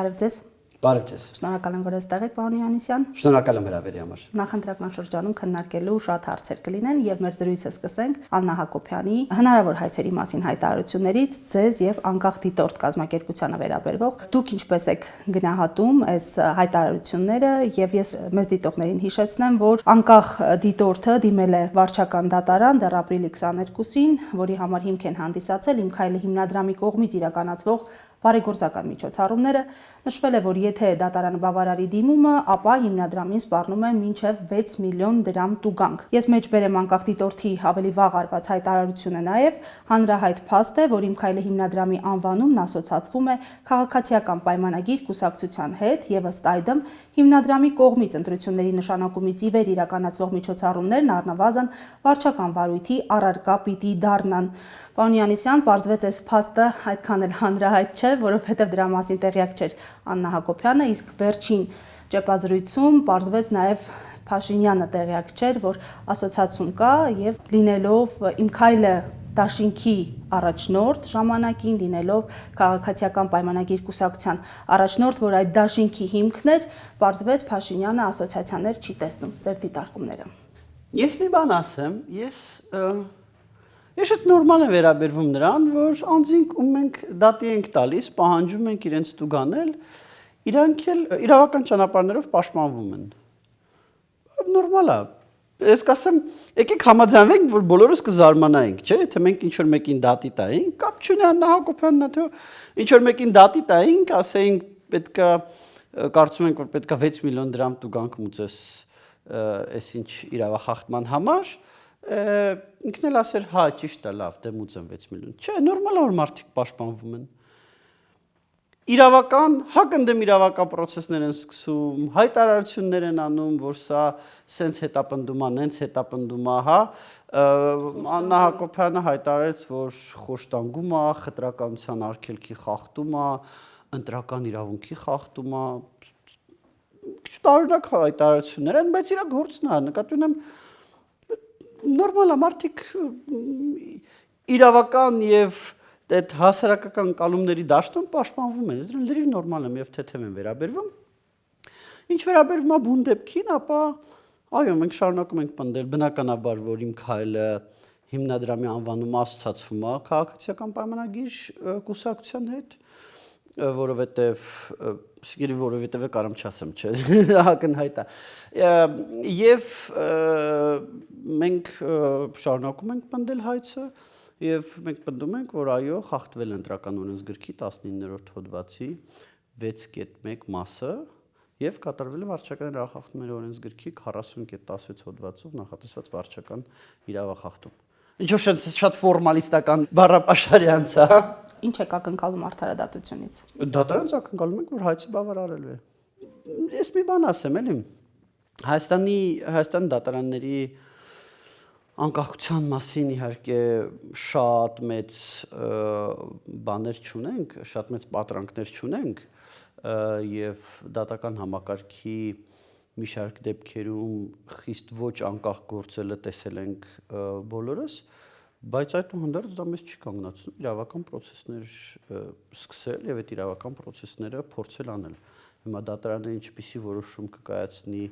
Բարև ձեզ։ Բարև ձեզ։ Շնորհակալ եմ, որ այստեղ եք, պարոն Հովհաննիսյան։ Շնորհակալ եմ հրավերի համար։ Նախընտրական շրջանում քննարկելու շատ հարցեր կլինեն եւ մեր զրույցը սկսենք Աննա Հակոբյանի հնարավոր հայցերի մասին հայտարարություններից ձեզ եւ անկախ դիտորդ կազմակերպությանը վերաբերող։ Դուք ինչպես եք գնահատում այս հայտարարությունները եւ ես մեզ դիտողներին հիշեցնեմ, որ անկախ դիտորդը դիմել է վարչական դատարան դեռ ապրիլի 22-ին, որի համար հիմք են հանդիսացել Իմ քայլը հիմնադրամի կողմից իրականացվող բարեգործական միջոցառումները, նշվել է, որ եթե դատարանը բավարարի դիմումը, ապա հիմնադրամին սպառնում է մինչև 6 միլիոն դրամ տուգանք։ Ես մեջբերեմ անկախ դիտորդի ավելի վաղ արված հայտարարությունը նաև հանրահայտ փաստ է, որ Իմ քայլը հիմնադրամի անվանումն ասոցացվում է քաղաքացիական պայմանագիր կուսակցության հետ եւ ըստ այդմ հիմնադրամի կողմից ընտրությունների նշանակումից ի վեր իրականացվող միջոցառումներն առնվազն վարչական վարույթի առարկա պիտի դառնան։ Պարոն Հովհաննիսյան, պարզվեց այս փաստը այդքան էլ հանրահայտ չէ, որովհետև դրա մասին տեղյակ չէր Աննա Հակոբյանը, իսկ վերջին ճեպազրույցում պարզվեց նաև Փաշինյանը տեղյակ չէր, որ ասոցիացիում կա եւ լինելով Իմ քայլը դաշինքի առաջնորդ ժամանակին, լինելով քաղաքացիական պայմանագիր կուսակցության առաջնորդ, որ այդ դաշինքի հիմքն էր, պարզվեց Փաշինյանը ասոցիացիաներ չի տեսնում։ Ձեր դիտարկումները։ Ես մի բան ասեմ, Ես շատ նորմալ եմ վերաբերվում նրան, որ անձինք ու մենք դատի ենք տալիս, պահանջում ենք իրենց տուգանել, իրանք էլ իրավական ճանապարհներով պաշտպանվում են։ Նորմալ է։ Ես կասեմ, եկեք համաձայնվենք, որ բոլորս կզարմանայինք, չէ՞, թե մենք ինչ որ մեկին դատի տայինք, կապ չունի Աննա Հակոբյանն, թե ինչ որ մեկին դատի տայինք, ասեինք պետքա կարծում ենք, որ պետքա 6 միլիոն դրամ տուգանք մուծես այսինչ իրավախախտման համար, ինքն էլ ասեր, հա, ճիշտ է, լավ, դե մուծեմ 6 միլիոն։ Չէ, նորմալ է որ մարդիկ պաշտպանվում են։ Իրավական, հակընդդեմ իրավական process-ներ են սկսում, հայտարարություններ են անում, որ սա սենց հետապնդում է, նենց հետապնդում է, հա, Աննա Հակոբյանը հայտարարեց, որ խոշտանգում է, խտրականության արգելքի խախտում է, ընտրական իրավունքի խախտում է, տարօրինակ հայտարարություններ են, բայց իր գործն է, նկատի ունեմ նորմալ է, մարդիկ իրավական եւ այդ հասարակական կալումների դաշտում պաշտպանվում են, դրանք լրիվ նորմալ եմ եւ թեթև են վերաբերվում։ Ինչ վերաբերվում է բուն դեպքին, ապա այո, մենք շարունակում ենք պնդել բնականաբար, որ Իմ քայլը հիմնադրամի անվանումը ասոցացվում է քաղաքացիական պայմանագիր կուսակցության հետ, որովհետև կարամ չասեմ, չէ, ակնհայտ է։ Եվ մենք շարունակում ենք պնդել հայցը եւ մենք պնդում ենք, որ այո, խախտվել է ընտրական օրենսգրքի 19-րդ հոդվածի 6.1 մասը եւ կատարվել է վարչական իրավախախտումների օրենսգրքի 40.16 հոդվածով նախատեսված վարչական իրավախախտում։ Ինչ որ շատ ֆորմալիստական բառապաշարյանց է։ Ինչ եք ակնկալում արդարադատությունից։ Դատարանից ակնկալում ենք, որ հայցը բավարարելու է։ Ես մի բան ասեմ, էլի։ Հայաստանի դատարանների անկախության մասին իհարկե շատ մեծ բաներ չունենք, շատ մեծ պատրանքներ չունենք եւ դատական համակարգի մի շարք դեպքերում խիստ ոչ անկախ գործելը տեսել ենք բոլորս, բայց այդուհանդերձ դա մեզ չի կանգնացնում իրավական process-ներ սկսել եւ այդ իրավական process-ները փորձել անել։ Հիմա դատարանը ինչպիսի որոշում կկայացնի,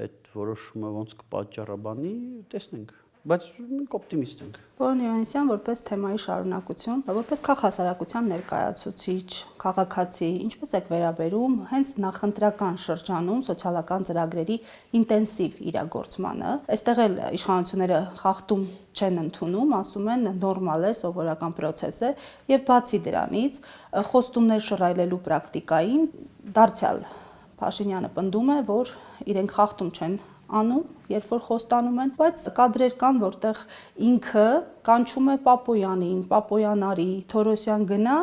այդ որոշումը ոնց կպատճառաբանի, տեսնենք, բայց մենք օպտիմիստ ենք։ Պարոն Հովհաննիսյան, որպես թեմայի շարունակություն, որպես քաղաքասարակության ներկայացուցիչ, քաղաքացի, ինչպես եք վերաբերում հենց նախընտրական շրջանում սոցիալական ծրագրերի ինտենսիվ իրագործմանը։ Այստեղ էլ իշխանությունները խախտում չեն ընդունում, ասում են նորմալ է, սովորական process է, եւ բացի դրանից խոստումներ շռայլելու պրակտիկային դարձյալ Փաշինյանը պնդում է, որ իրենք խախտում չեն անում, երբ որ խոստանում են, բայց կադրեր կան, որտեղ ինքը կանչում է Պապոյանին, Պապոյան արի, Թորոսյան գնա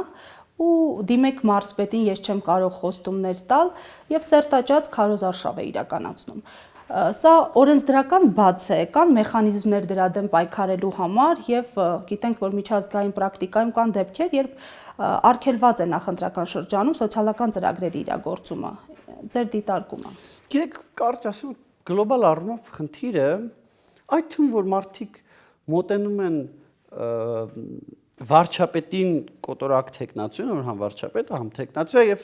ու դիմեք մարզպետին, ես չեմ կարող խոստումներ տալ եւ սերտաճած քարոզարշավ է իրականացնում։ Սա օրենսդրական բաց է, կան մեխանիզմներ դրա դեմ պայքարելու համար եւ գիտենք, որ միջազգային պրակտիկայում կան դեպքեր, երբ արգելված է նախընտրական շրջանում սոցիալական ծրագրերի իրագործումը։ Ձեր դիտարկումը։ Գիտեք, կարճ ասեմ, գլոբալ առումով խնդիրը այդ թվում որ մարդիկ մոտենում են վարչապետին կոտորակ տեխնացիոն, որ համ վարչապետը, համ տեխնացիա եւ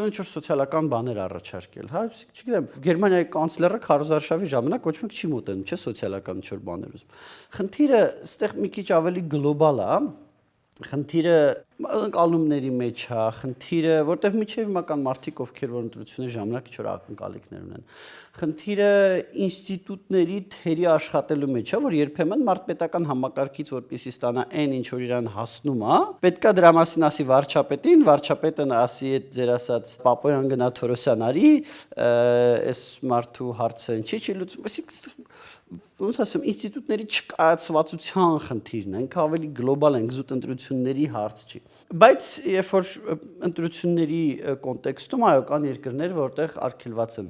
ինչ-որ սոցիալական բաներ առաջարկել, հա, չգիտեմ, Գերմանիայի կանցլերը Քարոզարշավի ժամանակ ոչ մեկ չի մոտենում, չէ, սոցիալական ինչ-որ բաներ ուզում։ Խնդիրը այստեղ մի քիչ ավելի գլոբալ է, խնդիրը անկալումների մեջ է, խնդիրը, որտեվ միջև հիմական մարդիկ, ովքեր որ ընտրությունների ժամանակ ինչ-որ ակնկալիքներ ունեն։ Խնդիրը ինստիտուտների թերի աշխատելու մեջ է, որ երբեմն մարդպետական համակարգից որպեսզի ստանա այն ինչ որ իրան հասնում է, պետքա դրա մասին ասի վարչապետին, վարչապետը ասի այդ ձեր ասած Պապոյան գնա Թորոսյան արի, այս մարդու հարցը ինչի՞ լուծում, ոնց ասեմ, ինստիտուտների չկայացվածության խնդիրն է, ինքը ավելի գլոբալ է, զուտ ընտրությունների հարց չի։ Բայց երբ որ ընտրությունների կոնտեքստում այո կան երկրներ, որտեղ արգելված են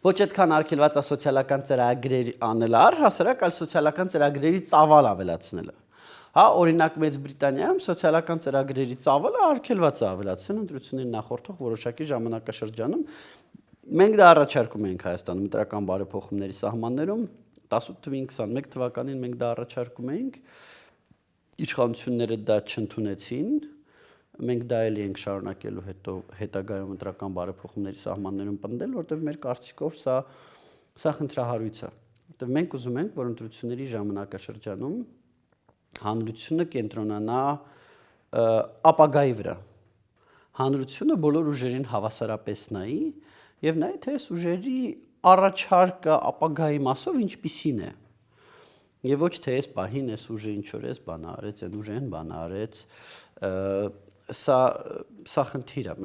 ոչ այդքան արգելված է սոցիալական ծրագրեր անելը առհասարակ, այլ սոցիալական ծրագրերի ծավալ ավելացնելը։ Հա, օրինակ Մեծ Բրիտանիայում սոցիալական ծրագրերի ծավալը արգելված է ավելացնել ընտրությունների նախորդող որոշակի ժամանակաշրջանում։ Մենք դա առաջարկում ենք Հայաստանում ընտրական բարեփոխումների սահմաններում 18 թվին 21 թվականին մենք դա առաջարկում էինք, իշխանությունները դա չընդունեցին, մենք դա էլի ենք շարունակելու հետագայում ընտրական բարեփոխումների սահմաններում պնդել, որտեղ մեր կարծիքով սա խնդրահարույց է, որտեղ մենք ուզում ենք, որ ընտրությունների ժամանակաշրջանում հանրությունը կենտրոնանա ապագայի վրա, հանրությունը բոլոր ուժերին հավասարապես նայի եւ նայ թե այս ուժերի առաջարկը ապագայի մասով ինչպիսին է եւ ոչ թե այս պահին այս ուժը ինչ որ էս բան արեց, այն ուժը են բան արեց, սա խնդիր է։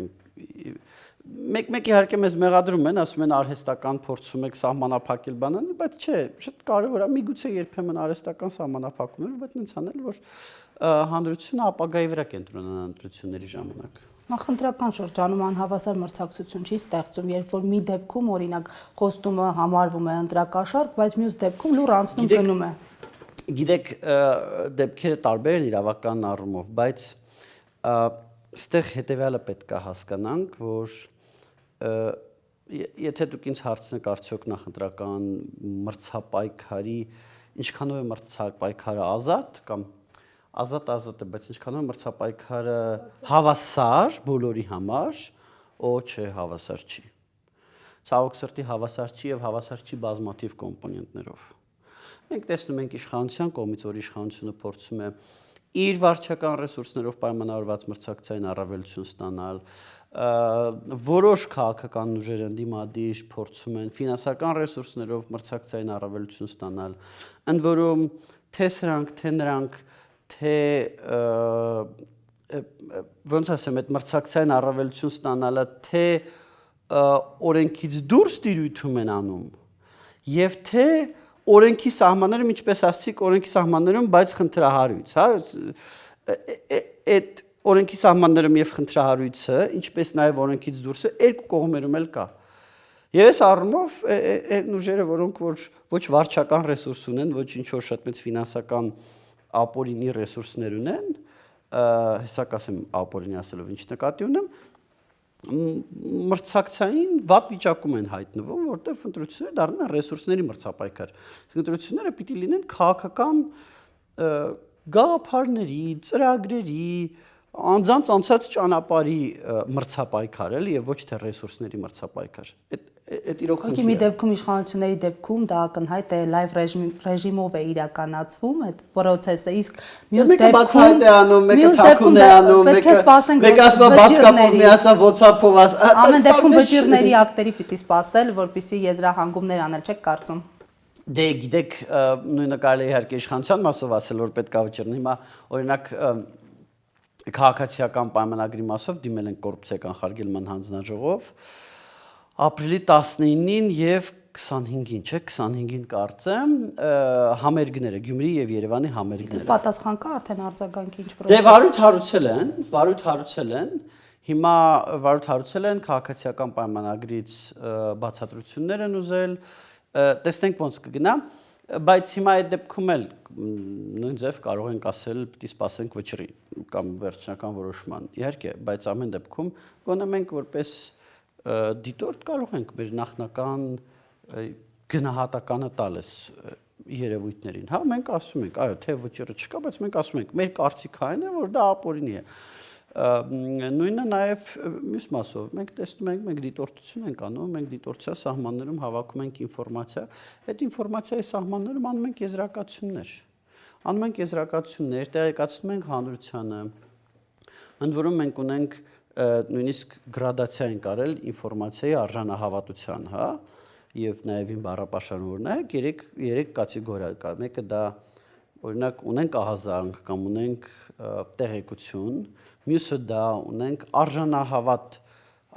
Մեկ իհարկե մեզ մեղադրում են, ասում են արհեստական փորձում եք սահմանափակել բանան, բայց չէ, շատ կարևոր է, միգուցե երբեմն արհեստական սահմանափակումներ, բայց ինձ անել, որ հանրությունը ապագայի վրա կենտրոնանա ընտրությունների ժամանակ։ Նախընտրական շրջանում անհավասար մրցակցություն չի ստեղծում, երբ որ մի դեպքում օրինակ խոստումը համարվում է ընտրակաշառք, բայց մյուս դեպքում լուռ անցնում գնում է։ Գիտեք, դեպքերը տարբեր են իրավական առումով, բայց այստեղ հետևյալը պետք է հասկանանք, որ եթե դուք ինձ հարցնեք արդյոք նախընտրական մրցապայքարի ինչքանով է մրցապայքարը ազատ կամ ազատ է, բայց ինչքանով է մրցապայքարը հավասար բոլորի համար, չէ, հավասար չի։ Ցավոք սրտի հավասար չի եւ հավասար չի բազմաթիվ կոմպոնենտներով։ Մենք տեսնում ենք իշխանության կողմից, որ իշխանությունը փորձում է իր վարչական ռեսուրսներով պայմանավորված մրցակցային առավելություն ստանալ, որոշ քաղաքական ուժեր ընդդիմադիր փորձում են ֆինանսական ռեսուրսներով մրցակցային առավելություն ստանալ, ընդ որում թե սրանք, թե նրանք, թե ոնց ասեմ, այդ մրցակցային առավելություն ստանալը, թե օրենքից դուրս տիրույթում են անում, եւ թե օրենքի սահմաններում, ինչպես ասացիք, օրենքի սահմաններում, բայց խնդրահարույց, հա, այդ օրենքի սահմաններում եւ խնդրահարույցը, ինչպես նաեւ օրենքից դուրսը երկու կողմերում էլ կա։ Եվ այս առումով այն ուժերը, որոնք որ ոչ վարչական ռեսուրս ունեն, ոչ ինչ որ շատ մեծ ֆինանսական ապօրինի ռեսուրսներ ունեն, հեսա կասեմ ապօրինի ասելով ինչ նկատի ունեմ, մրցակցային վատ վիճակում են հայտնվում, որտեղ ընտրությունները դառնում են ռեսուրսների մրցապայքար։ Ընտրությունները պիտի լինեն քաղաքական գաղափարների, ծրագրերի, անձանց անցած ճանապարհի մրցապայքար էլի եւ ոչ թե ռեսուրսների մրցապայքար։ Այդ իրոք խնդիր է։ Մի դեպքում իշխանությունների դեպքում դա ակնհայտ է լայվ ռեժիմով է իրականացվում այդ process-ը, իսկ մյուս դեպքում մեկը թաքուն է անում, մեկը ասում է բաց կապով, մի ասա WhatsApp-ով, ամեն դեպքում վճիրների ակտերի պիտի սպասել, որպեսզի եզրահանգումներ անել, չեք կարծում։ Դե գիտեք, նույնը կարելի է իհարկե իշխանության մասով ասել, որ պետք է վճռնի, հիմա օրինակ քաղաքացիական պայմանագրի մասով դիմել են կոռուպցիա կանխարգելման հանձնաժողով ապրիլի 19-ին եւ 25-ին, չէ, 25-ին կարծեմ, համերգները, Գյումրի եւ Երևանի համերգները։ Պատասխան կա արդեն արձագանքի ինչ Դե վարույթ հարուցել են, հիմա վարույթ հարուցել են, քաղաքացիական պայմանագրից բացատրություններ են ուզել, տեսնենք ոնց կգնա, բայց հիմա այդ դեպքում էլ նույն ձև կարող ենք ասել, պիտի սպասենք վճռի կամ վերջնական որոշման։ Իհարկե, բայց ամեն դեպքում գոնե մենք որպես դիտորդ կարող ենք մեր նախնական գնահատականը տալ երևույթներին, հա, մենք ասում ենք, այո, թե վճիռը չկա, բայց մենք ասում ենք, մեր կարծիքը այն է, որ դա ապօրինի է։ Նույնը նաև մյուս մասով, մենք տեսնում ենք, մենք դիտորդություն ենք անում, մենք դիտորդության սահմաններում հավաքում ենք ինֆորմացիա, այդ ինֆորմացիայի սահմաններում անում ենք եզրակացություններ, տեղեկացնում ենք հանրությանը, ընդ որում մենք ունենք նույնիսկ գրադացիա ենք արել ինֆորմացիայի արժանահավատության, հա, եւ նաեւ ին բառապաշարում որ նայեք, երեք կատեգորիա կա, մեկը դա օրինակ ունենք ահազանգ կամ ունենք տեղեկություն, մյուսը դա ունենք արժանահավատ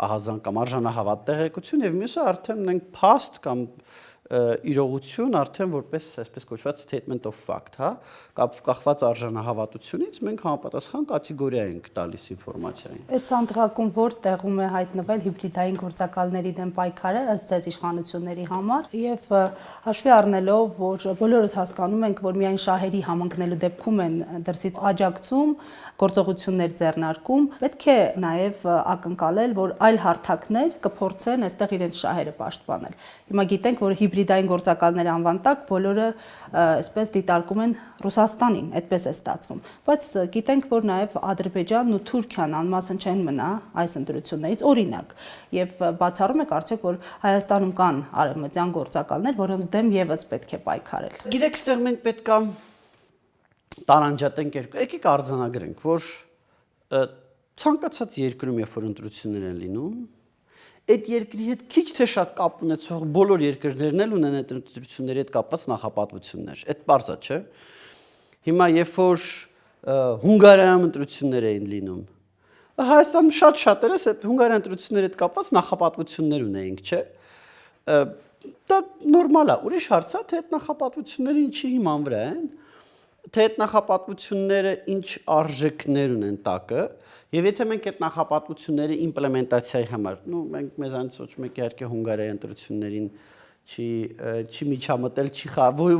ահազանգ կամ արժանահավատ տեղեկություն եւ մյուսը արդեն ունենք փաստ կամ իրողություն արդեն որպես այսպես կոչված statement of fact, հա, կախված արժանահավատությունից մենք համապատասխան կատեգորիա ենք տալիս ինֆորմացիային։ Այդ ցանցակում որ տեղում է հայտնվել հիբրիդային գործակալների դեմ պայքարը ըստ ձեզ իշխանությունների համար եւ հաշվի առնելով, որ բոլորս հասկանում ենք, որ միայն շահերի համընկնելու դեպքում են դրսից աջակցում, գործողություններ ձեռնարկում, պետք է նաև ակնկալել, որ այլ հարթակներ կփորձեն այստեղ իրենց շահերը պաշտպանել։ Հիմա գիտենք, որ հիբրիդային գործակալների անվան տակ բոլորը այսպես դիտարկում են Ռուսաստանին, այդպես է ստացվում։ Բայց գիտենք, որ նաև Ադրբեջանն ու Թուրքիան անմասն չեն մնա այս ընտրություններից, օրինակ, եւ բացառում եք արդյոք, որ Հայաստանում կան արևմտյան գործակալներ, որոնց դեմ եւս պետք է պայքարել։ Գիտեք, այստեղ մենք պետք է տարանջատենք եկեք արձանագրենք, որ ցանկացած երկրում երբ որ ընտրություններ են լինում, այդ երկրի հետ քիչ թե շատ կապ ունեցող բոլոր երկրներն էլ ունեն այդ ընտրությունների հետ կապված նախապատվություններ։ Այդ բարձա, չէ։ Հիմա երբ որ Հունգարիայում ընտրություններ էին լինում, Հայաստանում շատ շատերս այդ Հունգարիա ընտրությունների հետ կապված նախապատվություններ ունեինք, չէ։ Դա նորմալ է։ Ուրիշ հարց է, թե այդ նախապատվությունները ինչի հիման վրա են, թե այդ նախապատվությունները ինչ արժեքներ ունեն տակը, եւ եթե մենք այդ նախապատվությունների իմպլեմենտացիայի համար, մենք մեզանից ոչ մեկ իհարկե Հունգարիայի ընտրություններին չի միջամտել,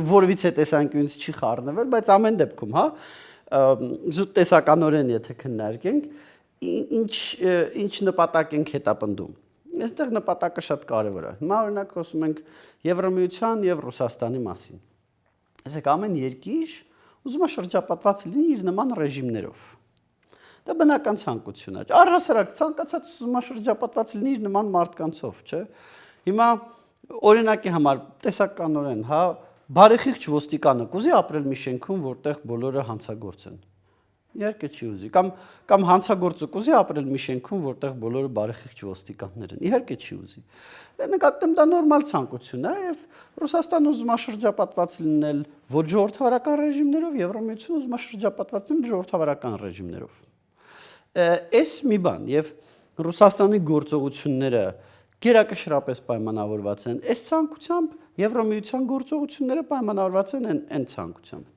որևիցե տեսանկյունից չի խառնվել, բայց ամեն դեպքում, հա, զուտ տեսականորեն եթե քննարկենք, ինչ նպատակ ենք հետապնդում։ Այստեղ նպատակը շատ կարևոր է։ Հիմա օրինակ խոսում ենք Եվրամիության եւ Ռուսաստանի մասին։ Այսինքն ամեն երկիր ուզում է շրջապատված լինի իր նման ռեժիմներով։ Դա բնական ցանկություն է։ Առհասարակ ցանկացած ուզում է շրջապատված լինի իր նման մարդկանցով, չէ։ Հիմա օրինակի համար տեսականորեն, հա, բարեխիղճ ոստիկանը կուզի ապրել մի շենքում, որտեղ բոլորը հանցագործ են։ Իհարկե չի ուզի, կամ հանցագործը կուզի ապրել մի շենքում, որտեղ բոլորը բարեխիղճ ոստիկաններ են։ Իհարկե չի ուզի։ Նկատեմ դա նորմալ ցանկություն է, եւ Ռուսաստանը ուզում է շրջապատված լինել ոչ ժողովրդավարական ռեժիմներով, Եվրամիությունը ուզում է շրջապատված լինել ժողովրդավարական ռեժիմներով։ Էս մի բան, եւ Ռուսաստանի գործողությունները գերակշռապես պայմանավորված են այս ցանկությամբ, Եվրամիության գործողությունները պայմանավորված են այն ցանկությամբ։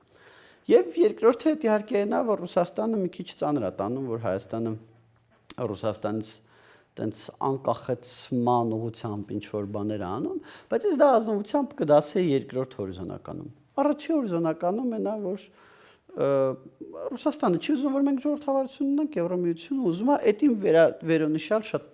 Եվ երկրորդը այդ իհարկե նա, որ Ռուսաստանը մի քիչ ծանր է տանում, որ Հայաստանը Ռուսաստանից տենց անկախեցման ուղղությամբ ինչ որ բաներ անում, բայց ես դա ազնվությամբ կդասեի երկրորդ հորիզոնականում։ Առաջին հորիզոնականում է նա, որ Ռուսաստանը չի ուզում, որ մենք ժողովրդավարություն ունենք, Եվրամիությունը ուզում է այդին վերոնշյալ շատ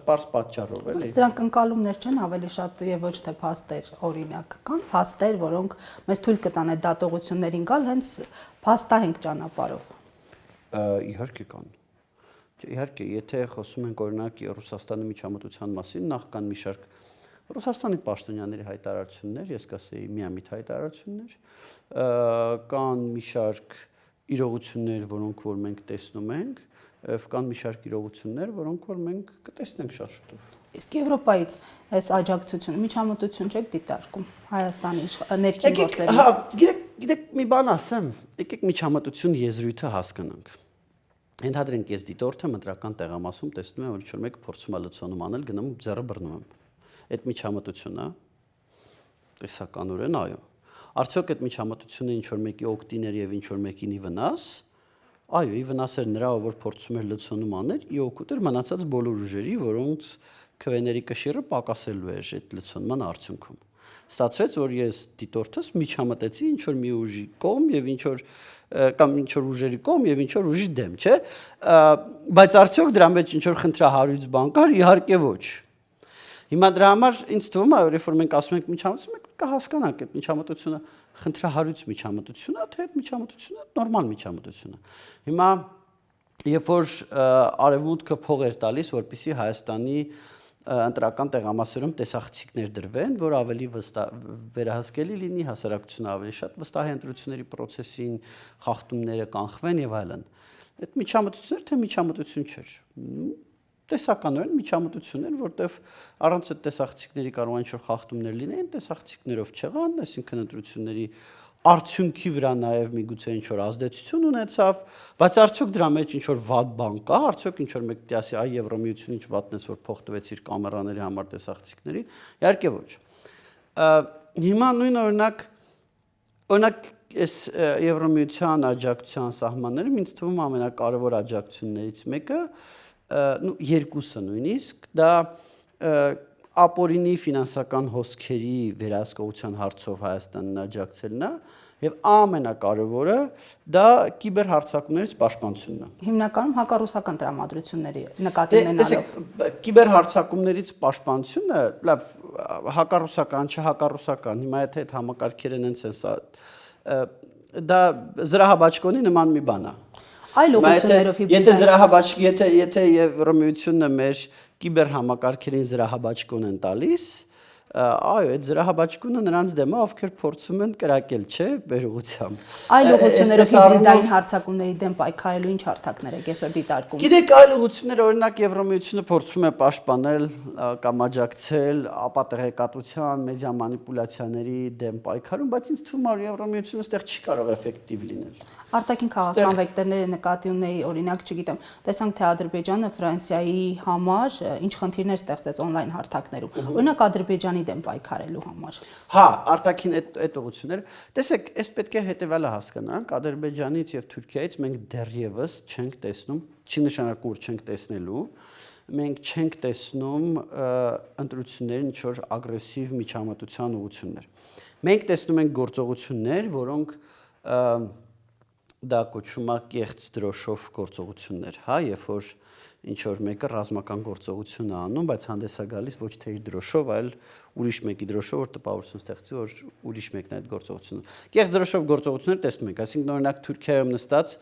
պարզ պատճառով, էլի։ Դրանք ընկալումներ չեն ավելի շատ եւ ոչ թե փաստեր, օրինակ, կան փաստեր, որոնք մեզ թույլ կտան այդ դատողություններին գալ հենց փաստահենք ճանապարհով։ Իհարկե կան։ Իհարկե, եթե խոսում ենք օրինակ Ռուսաստանի միջամտության մասին, նախ կան մի շարք Ռուսաստանի պաշտոնյաների հայտարարություններ, ես կասեի միամիտ հայտարարություններ, կան մի շարք իրողություններ, որոնք որ մենք տեսնում ենք, կան մի շարք իրողություններ, որոնք որ մենք կտեսնենք շատ շուտով։ Իսկ Եվրոպայից այս աջակցությունը միջամտություն չեք դիտարկում Հայաստանի ներքին գործերի։ Հա, գիտեք, մի բան ասեմ, եկեք միջամտություն եզրույթը հասկանանք։ Ենթադրենք ես դիտորդը մտրական տեղամասում տեսնում եմ, որ ինչ-որ մեկը փորձում է լցոնում անել, գնում ձեռը բռնում եմ։ Այդ միջամտությունն է։ Տեսականորեն, այո։ Արդյոք այդ միջամտությունը ինչ-որ մեկի օգտին էր եւ ինչ-որ մեկինի վնաս։ Այո, ի վնաս էր նրա, որ փորձում էր լցոնում անել, ի օգուտ էր մնացած բոլոր ուժերի, որոնց քվեների կշիռը պակասելու էր այդ լցոնման արդյունքում։ Ստացվեց, որ ես դիտորդս միջամտեցի ինչ-որ մի ուժի կողմ եւ ինչ-որ կամ ինչ-որ ուժերի կողմ եւ ինչ-որ ուժի դեմ, չէ՞։ Բայց արդյոք դրա մեջ ինչ-որ խնդրահարույց բան կար, իհարկե ոչ։ Հիմա դրա համար ինձ թվում է, որ երբ որ մենք ասում ենք միջամտություն, մենք կհասկանանք այդ միջամտությունը խնդրահարույց միջամտություն է, թե այդ միջամտությունը նորմալ միջամտություն է։ Հիմա երբ որ արևմուտքը փող էր տալիս, որպեսզի Հայաստանի ընտրական տեղամասերում տեսախցիկներ դրվեն, որ ավելի վերահսկելի լինի, հասարակությունը ավելի շատ վստահի ընտրությունների process-ին, խախտումները կանխվեն եւ այլն։ Այդ միջամտություններ թե միջամտություն չէր։ Տեսականորեն միջամտություն էր, որտեվ առանց այդ տեսախցիկների կարող են ինչ-որ խախտումներ լինեին, տեսախցիկներով չեղան, այսինքն ընտրությունների արդյունքի վրա նաև միգուցե ինչ-որ ազդեցություն ունեցավ, բայց արդյոք դրա մեջ ինչ-որ վատ բան կա, արդյոք ինչ-որ մեկ դասի այ Եվրոմիությունը ինչ վատն է, որ փող տվեցիր կամերաների համար տեսախցիկների, իհարկե ոչ։ Հիմա նույն օրինակ այս Եվրոմիության աջակցության սահմանները ինձ թվում ամենակարևոր աջակցություններից մեկը, երկուսը նույնիսկ, դա ապօրինի ֆինանսական հոսքերի վերահսկողության հարցով Հայաստանին աջակցելն է եւ ամենակարևորը դա կիբերհարձակումներից պաշտպանությունն է։ Հիմնականում հակառուսական տրամադրությունների նկատի ունենալով։ Կիբերհարձակումներից պաշտպանությունը, լավ, հակառուսական, չհակառուսական, հիմա եթե այդ համակարգերը նենց են, դա զրահաբաճկոնի նման մի բան է։ Այլ ուղղություններով Եթե Եվրոմիությունը մեր կիբերհամակարգերին զրահաբաճկոն են տալիս, այո, այդ զրահաբաճկոնը նրանց դեմ է, ովքեր փորձում են կրակել, չէ, բերուղությամբ։ Այլ ուղղություններով հիբրիդային հարձակումների դեմ պայքարելու ինչ հարթակներ եք այսօր դիտարկում։ Գիտեք, այլ ուղղություններ, օրինակ Եվրոմիությունը փորձում է պաշտպանել կամ աջակցել ապատեղեկատվության, մեդիա մանիպուլյացիաների դեմ պայքարում, բայց ինձ թվում է, որ Եվրոմիությունը այստեղ չի կարող էֆեկտիվ լինել։ Արտաքին քաղաքական վեկտորները նկատի ունեի, օրինակ, չգիտեմ, տեսանք թե Ադրբեջանը Ֆրանսիայի համար ինչ խնդիրներ ստեղծեց on-line հարթակներում։ Օրինակ Ադրբեջանի դեմ պայքարելու համար։ Հա, արտաքին այդ ուղղությունները, տեսեք, այս պետք է հետևյալը հասկանանք, Ադրբեջանից եւ Թուրքիայից մենք դեռևս չենք տեսնում, չի նշանակում, որ չենք տեսնելու, մենք չենք տեսնում ընտրություններին ինչ-որ ագրեսիվ միջամտության ուղղություններ։ Մենք տեսնում ենք գործողություններ, որոնք դա կոչվում է կեղծ դրոշով գործողություններ, հա, երբ որ ինչ որ մեկը ռազմական գործողություն է անում, բայց հանդես է գալիս ոչ թե իր դրոշով, այլ ուրիշ մեկի դրոշով, որ տպավորություն ստեղծի, որ ուրիշ մեկն է այդ գործողությունը։ Կեղծ դրոշով գործողություններ տեսնում ենք, այսինքն օրինակ Թուրքիայում նստած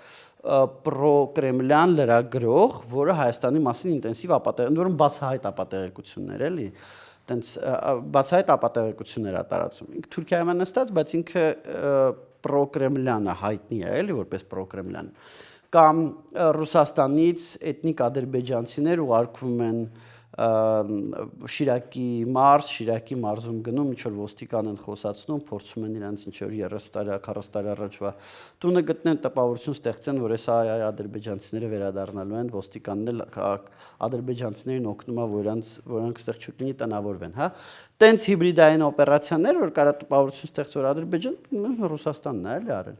պրո-կրեմլյան լրագրող, որը Հայաստանի մասին ինտենսիվ ընդ որում բացահայտ ապատեղեկություններ էլի, տենց բացահայտ ապատեղեկություններ է տարածում։ Ինքը Թուրքիայում է նստած, բայց ինքը պրո-կրեմլյանը հայտնի է, էլի որպես պրո-կրեմլյան։ Կամ Ռուսաստանից էթնիկ ադրբեջանցիներ ուղարկվում են Շիրակի մարզում գնում, ինչ որ ոստիկան են խոսացնում, փորձում են իրանց ինչ որ 30 տարի, 40 տարի առաջվա տունը գտնեն, տպավորություն ստեղծեն, որ այս ադրբեջանցիները վերադառնալու են, ոստիկանն էլ ադրբեջանցիներին օգնում է, որոնք ստեղ չուտ լինի տնավորվեն, հա։ Տենց հիբրիդային օպերացիաներ, որ կարա տպավորություն ստեղծի, որ Ադրբեջան Ռուսաստանն է էլի արել։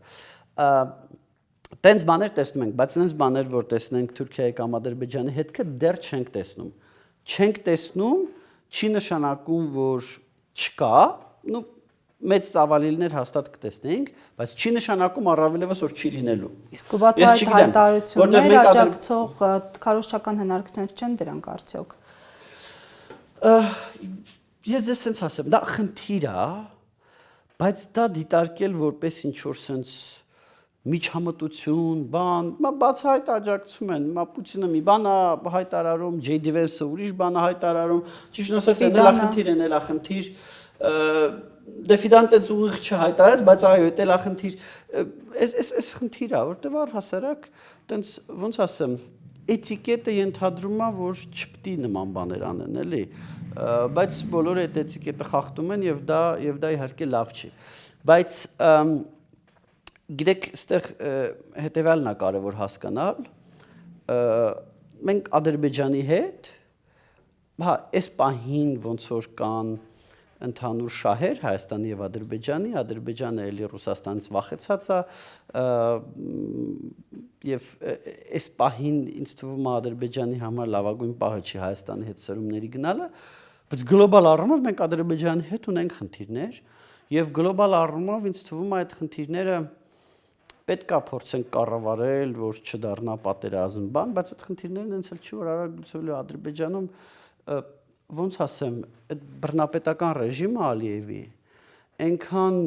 Տենց բաներ տեսնում ենք, բայց նենց բաներ, որ տեսնենք Թուրքիայի կամ Ադրբեջանի հետքը դեռ չենք տեսնում։ Չենք տեսնում, չի նշանակում, որ չկա, մեծ ծավալիլներ հաստատ կտեսնենք, բայց չի նշանակում առավելևս, որ չի լինելու։ Իսկ բացահայտ հայտարարություններ աջակցող քարոզչական հնարքներ չեն դրանք արդյոք։ Ես ձեզ սենց ասեմ, դա խնդիր է, բայց դա դիտարկել որպես ինչ-որ սենց միջամտություն, բան, բացահայտ աջակցում են, Պուտինը մի բան է հայտարարում, Ջեյ Վենսը ուրիշ բան է հայտարարում, ճիշտ ասած էն էլա խնդիր, դե Ֆիդան տենց ուղիղ չհայտարարեց, բայց այո, էդ էլա խնդիր, այս խնդիր է, որտեվ առհասարակ տենց ոնց ասեմ, էտիկետը ենթադրում է, որ չպետք է նման բաներ անեն, էլի, բայց բոլորը այդ էտիկետը խախտում են եւ դա իհարկե լավ չի, բայց գիտեք, այստեղ հետևյալն է կարևոր հասկանալ, մենք Ադրբեջանի հետ, հա, այս պահին ոնց որ կան ընդհանուր շահեր Հայաստանի եւ Ադրբեջանի, Ադրբեջանը էլի Ռուսաստանից վախեցած է, եւ այս պահին ինձ թվում է Ադրբեջանի համար լավագույն պահը չի Հայաստանի հետ սրումների գնալը, բայց գլոբալ առումով մենք Ադրբեջանի հետ ունենք խնդիրներ, եւ գլոբալ առումով ինձ թվում է այդ խնդիրները պետք է փորձենք կառավարել, որ չդառնա պատերազմ բան, բայց այդ խնդիրներն հենց էլ չի որ արագ Ադրբեջանում ոնց ասեմ, այդ բռնապետական ռեժիմը Ալիևի, այնքան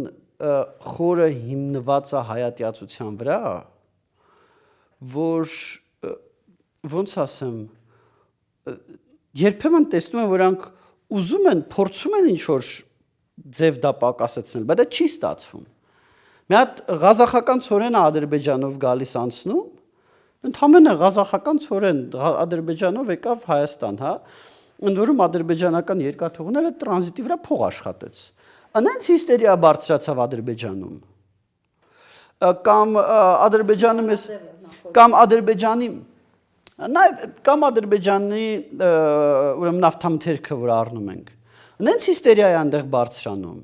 խորը հիմնված է հայատյացության վրա, որ ոնց ասեմ, երբեմն տեսնում եմ, որ նրանք ուզում են, փորձում են ինչ-որ ձև դա պակասեցնել, բայց դա չի ստացվում։ Մի հատ ղազախական ցորենը Ադրբեջանով գալիս անցնում, ընդհանրապես ղազախական ցորեն Ադրբեջանով եկավ Հայաստան, հա, ընդ որում ադրբեջանական երկաթուղները տրանզիտի վրա փող աշխատեց։ Անենց հիստերիա բարձրացավ Ադրբեջանում։ Կամ Ադրբեջանի ուրեմն նավթամթերքը, որ առնում ենք։ Անենց հիստերիա է այնտեղ բարձրանում։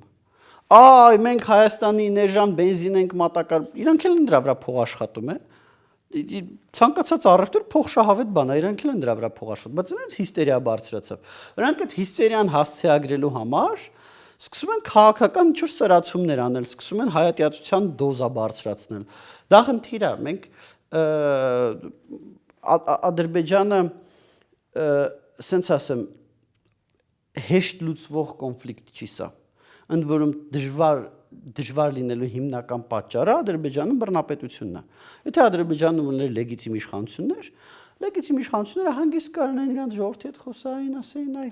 Այ մենք Հայաստանի ներժան բենզին ենք մատակար, իրանք էլ դրա վրա փող աշխատում է։ Ցանկացած առևտուր փողշահավետ բան է, իրանք էլ դրա վրա փող աշխատում, բայց այնց հիստերիա բարձրացավ։ Նրանք այդ հիստերիան հասցեագրելու համար սկսում են քաղաքական ինչ-որ սրացումներ անել, սկսում են հայատյացության դոզա բարձրացնել։ Դա խնդիր է, մենք Ադրբեջանը սենց ասեմ հեշտ լուծվող կոնֆլիկտ չի սա։ Ընդ որում դժվար լինելու հիմնական պատճառը Ադրբեջանում բռնապետությունն է։ Եթե Ադրբեջանում ուներ լեգիտիմ իշխանությունները հանգիստ կարողանային իրանց ժողովրդի հետ խոսային, ասեին, այ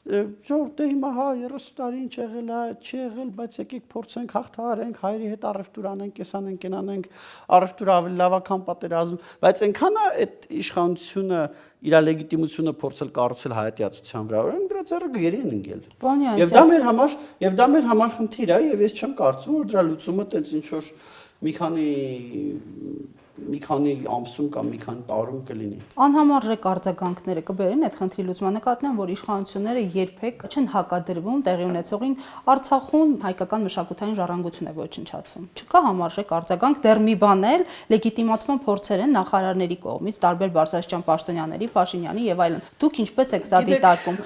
ժողովուրդը հիմա հա 30 տարի ինչ եղել է, չի եղել, բայց եկեք փորձենք հաղթահարենք, հայերի հետ առևտուր անենք, կեսանենք, կենանենք, առևտուրը ավելի լավ է, քան պատերազմ, բայց այնքան է այդ իշխանությունը իր լեգիտիմությունը փորձել կառուցել հայատյացության վրա, որ դրա ձեռը գերի են ընկել։ Եվ դա մեր համար խնդիր է, եւ ես չեմ կարծում, որ դրա լուծումը տենց ինչ որ մի քանի ամսում կամ մի քանի տարում կլինի։ Անհամարժեք արձագանքները կբերեն այդ խնդրի լուծման նկատմամբ, որ իշխանությունները երբեք չեն հակադրվում տեղի ունեցողին Արցախում հայկական մշակութային ժառանգություն է ոչնչացվում։ Չկա համարժեք արձագանք, դեռ մի բան էլ լեգիտիմացման փորձեր են նախարարների կողմից, տարբեր բարձրաստիճան պաշտոնյաների, Փաշինյանի եւ այլն։ Դուք ինչպես եք սա դիտարկում։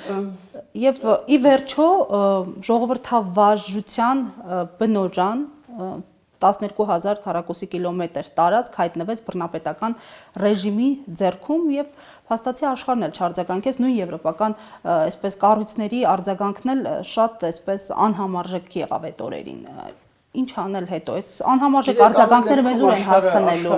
Եվ ի վերջո ժողովրդավարժության բնօրրան 12,000 քառակուսի կիլոմետր տարածք հայտնվեց բռնապետական ռեժիմի ձեռքում եւ փաստացի աշխարհն էլ չարձագանքեց նույն եվրոպական այսպես կառույցների արձագանքն էլ շատ այսպես անհամարժեք եղավ այդ օրերին։ Ինչ անել հետո։ Այդ անհամարժեք արձագանքները մեզ ուր են հասցնելու։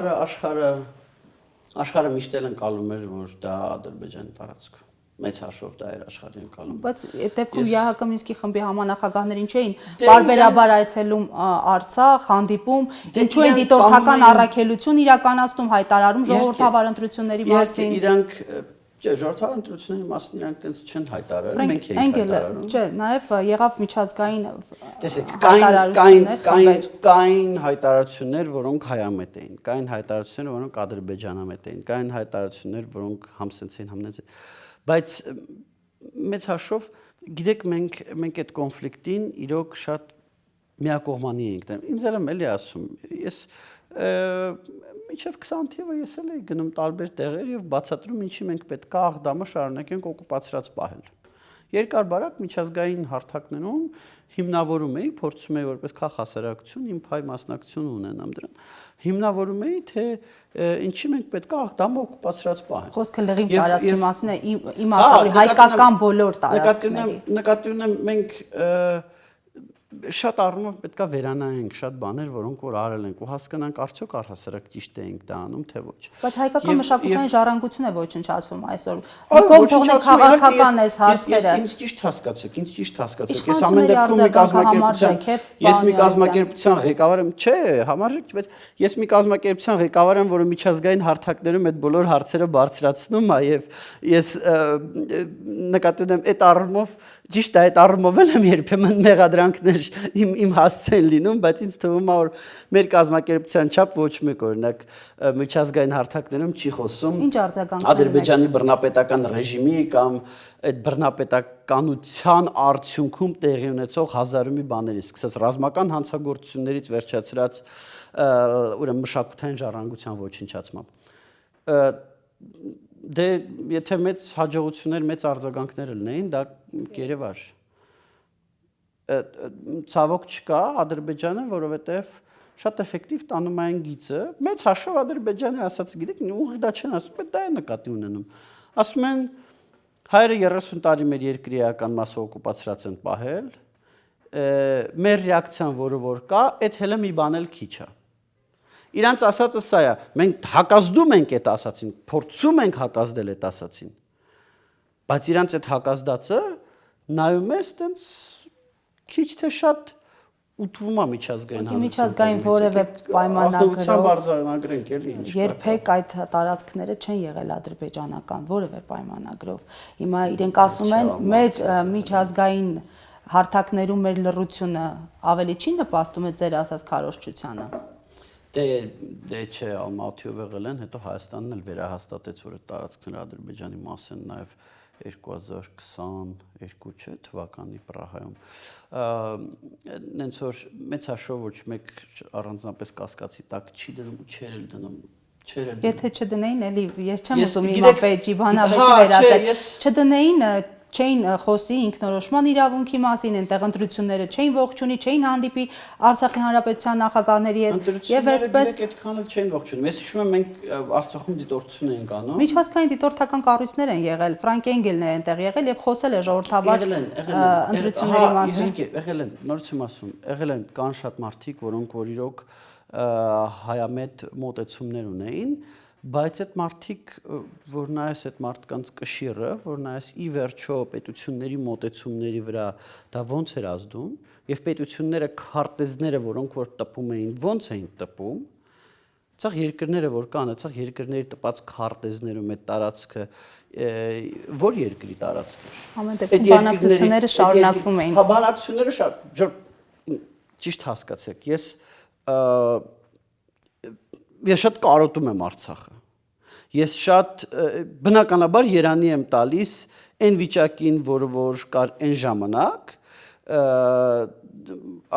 Աշխարհը միշտ էլ ընկալում էր, որ դա Ադրբեջանի տարածք է։ Մեծ հաշվով դա էր աշխարհի ընկալումը։ Բայց այդ դեպքում ԵՀԿ Մինսկի խմբի համանախագահներին չէին բարբերաբար այցելում Արցախ, հանդիպում, ինչու են դիտորդական առաքելություն իրականացնում, հայտարարում ժողովրդավար ընտրությունների մասին։ Իրանք ժողովրդավար ընտրությունների մասին իրանք տենց չեն հայտարարում, մենք ենք հայտարարում։ Չէ, նաև եղավ միջազգային տեսեք, կային հայտարարություններ, որոնք հայամետ էին, կային հայտարարություններ, որոնք ադրբեջանամետ էին, կային հայտարարություններ, որոնք համսենց էին, համնենց էին։ Բայց մեծ հաշվով գիտեք մենք այդ կոնֆլիկտին իրոք շատ միակողմանի ենք դեմ։ Ինձ էլ եմ էլի ասում, ես մինչև 20 թիվը ես էլ էի գնում տարբեր տեղեր եւ բացատրում ինչի մենք պետք է աղդամը շարունակենք օկուպացրած պահել։ Երկար-բարակ միջազգային հարթակներում հիմնավորում էի, փորձում էի որպես քաղաքասարակություն իմ փայ մասնակցություն ունենամ դրան։ Հիմնավորում էի, թե ինչի մենք պետք է աղդամը օկուպացրած պահենք։ Խոսքը լրիվ տարածքի մասին է, իմաստավորի հայկական բոլոր տարածքների։ Նկատի ունեմ մենք շատ առումով պետք է վերանայենք շատ բաներ, որոնք որ արել ենք ու հասկանանք արդյոք առհասարակ ճիշտ ենք դա անում, թե ոչ։ Բայց հայկական մշակութային ժառանգություն է ոչնչացվում այսօր։ Ո՞ր թողնեք քաղաքական այս հարցերը։ Ինձ ճիշտ հասկացեք։ Ես ամեն դեպքում մի կազմակերպության ղեկավար եմ, չէ, համարժեք, բայց ես մի կազմակերպության ղեկավար եմ, որը միջազգային հարթակներում այդ բոլոր հարցերը բարձրացնում է եւ ես նկատի ունեմ այդ առումով ճիշտ է, այդ առումով էլ եմ երբեմն մեղադրանքներ իմ հասցեն լինում, բայց ինձ թվում է, որ մեր կազմակերպության չափ ոչ մեկ օրինակ միջազգային հարթակներում չի խոսում Ադրբեջանի բռնապետական ռեժիմի կամ այդ բռնապետականության արդյունքում տեղի ունեցող հազարումի բաներից, սկսած ռազմական հանցագործություններից վերջացրած ուրեմն մշակութային ժառանգության ոչնչացմամբ։ Դե եթե մեծ հաջողություններ, մեծ արձագանքներ լինեին, դա կերևար։ Ցավոք չկա Ադրբեջանը, որովհետև շատ էֆեկտիվ տանում այն գիծը, մեծ հաշվով Ադրբեջանը ասած, գիտեք, ուղիղ դա չեն ասում, բայց դա է նկատի ունենում։ Ասում են հայերը 30 տարի մեր երկրի էական մասը օկուպացրած են պահել, մեր ռեակցիան, որ կա, այդ հելը մի բան էլ քիչ է։ Իրանց ասածը սա է, մենք հակազդում ենք այդ ասածին, փորձում ենք հակազդել այդ ասածին։ Բայց իրանց այդ հակազդածը նայում ես, տենց քիչ թե շատ ուտվում է միջազգային հանրության։ Միջազգային որևէ պայմանագրով արձանագրենք էլի ինչ։ Երբեք այդ տարածքները չեն եղել ադրբեջանական որևէ պայմանագրով։ Հիմա իրենք ասում են, մեր միջազգային հարթակներում մեր լռությունը ավելի չի նպաստում է ձեր ասած քարոզչությանը։ Դե չէ, Ալմատիով եղել են, հետո Հայաստանն էլ վերահաստատեց, որ այդ տարածքները Ադրբեջանի մաս են, նաև 2022 չէ թվականի Պրահայում։ Նենց որ մեծ հաշվով ոչ մեկ առանձնապես կասկածի տակ չի դնում, չեր էլ դնում։ Եթե չդնեին, էլի ես չեմ ուզում հիմա վեճի բանավեճի վերածել։ Չդնեին չէին խոսի ինքնորոշման իրավունքի մասին, այնտեղ ընտրությունները չէին ողջունի, չէին հանդիպի Արցախի հանրապետության նախագահների հետ եւ այսպես այդքանը չէին ողջունում։ Ես հիշում եմ մենք Արցախում դիտորդություն էինք անում։ Միջազգային դիտորդական կառույցներ են եղել, Ֆրանկ Էնգելն է այնտեղ եղել եւ խոսել է ժողովրդավար ընտրությունների մասին։ Եղել են, նորից եմ ասում, եղել են կան շատ մարդիկ, որոնք որ իրոք հայամետ մոտեցումներ ունեին, բայց այդ մարդիկ, որ նայես այդ մարդկանց կշիռը, որ նայես ի վերջո պետությունների մոտեցումների վրա դա ոնց էր ազդում, եւ պետությունները քարտեզները, որոնք որ տպում էին, ոնց էին տպում, ցախ երկրները որ կան, ցախ երկրների տպած քարտեզներում այդ տարածքը որ երկրի տարածք էր։ Ամեն դեպքում բանակցությունները շարունակվում էին։ Հա, բանակցությունները ճիշտ հասկացեք, ես շատ կարոտում եմ Արցախը։ Ես շատ բնականաբար երանի եմ տալիս այն վիճակին, որ կար այն ժամանակ,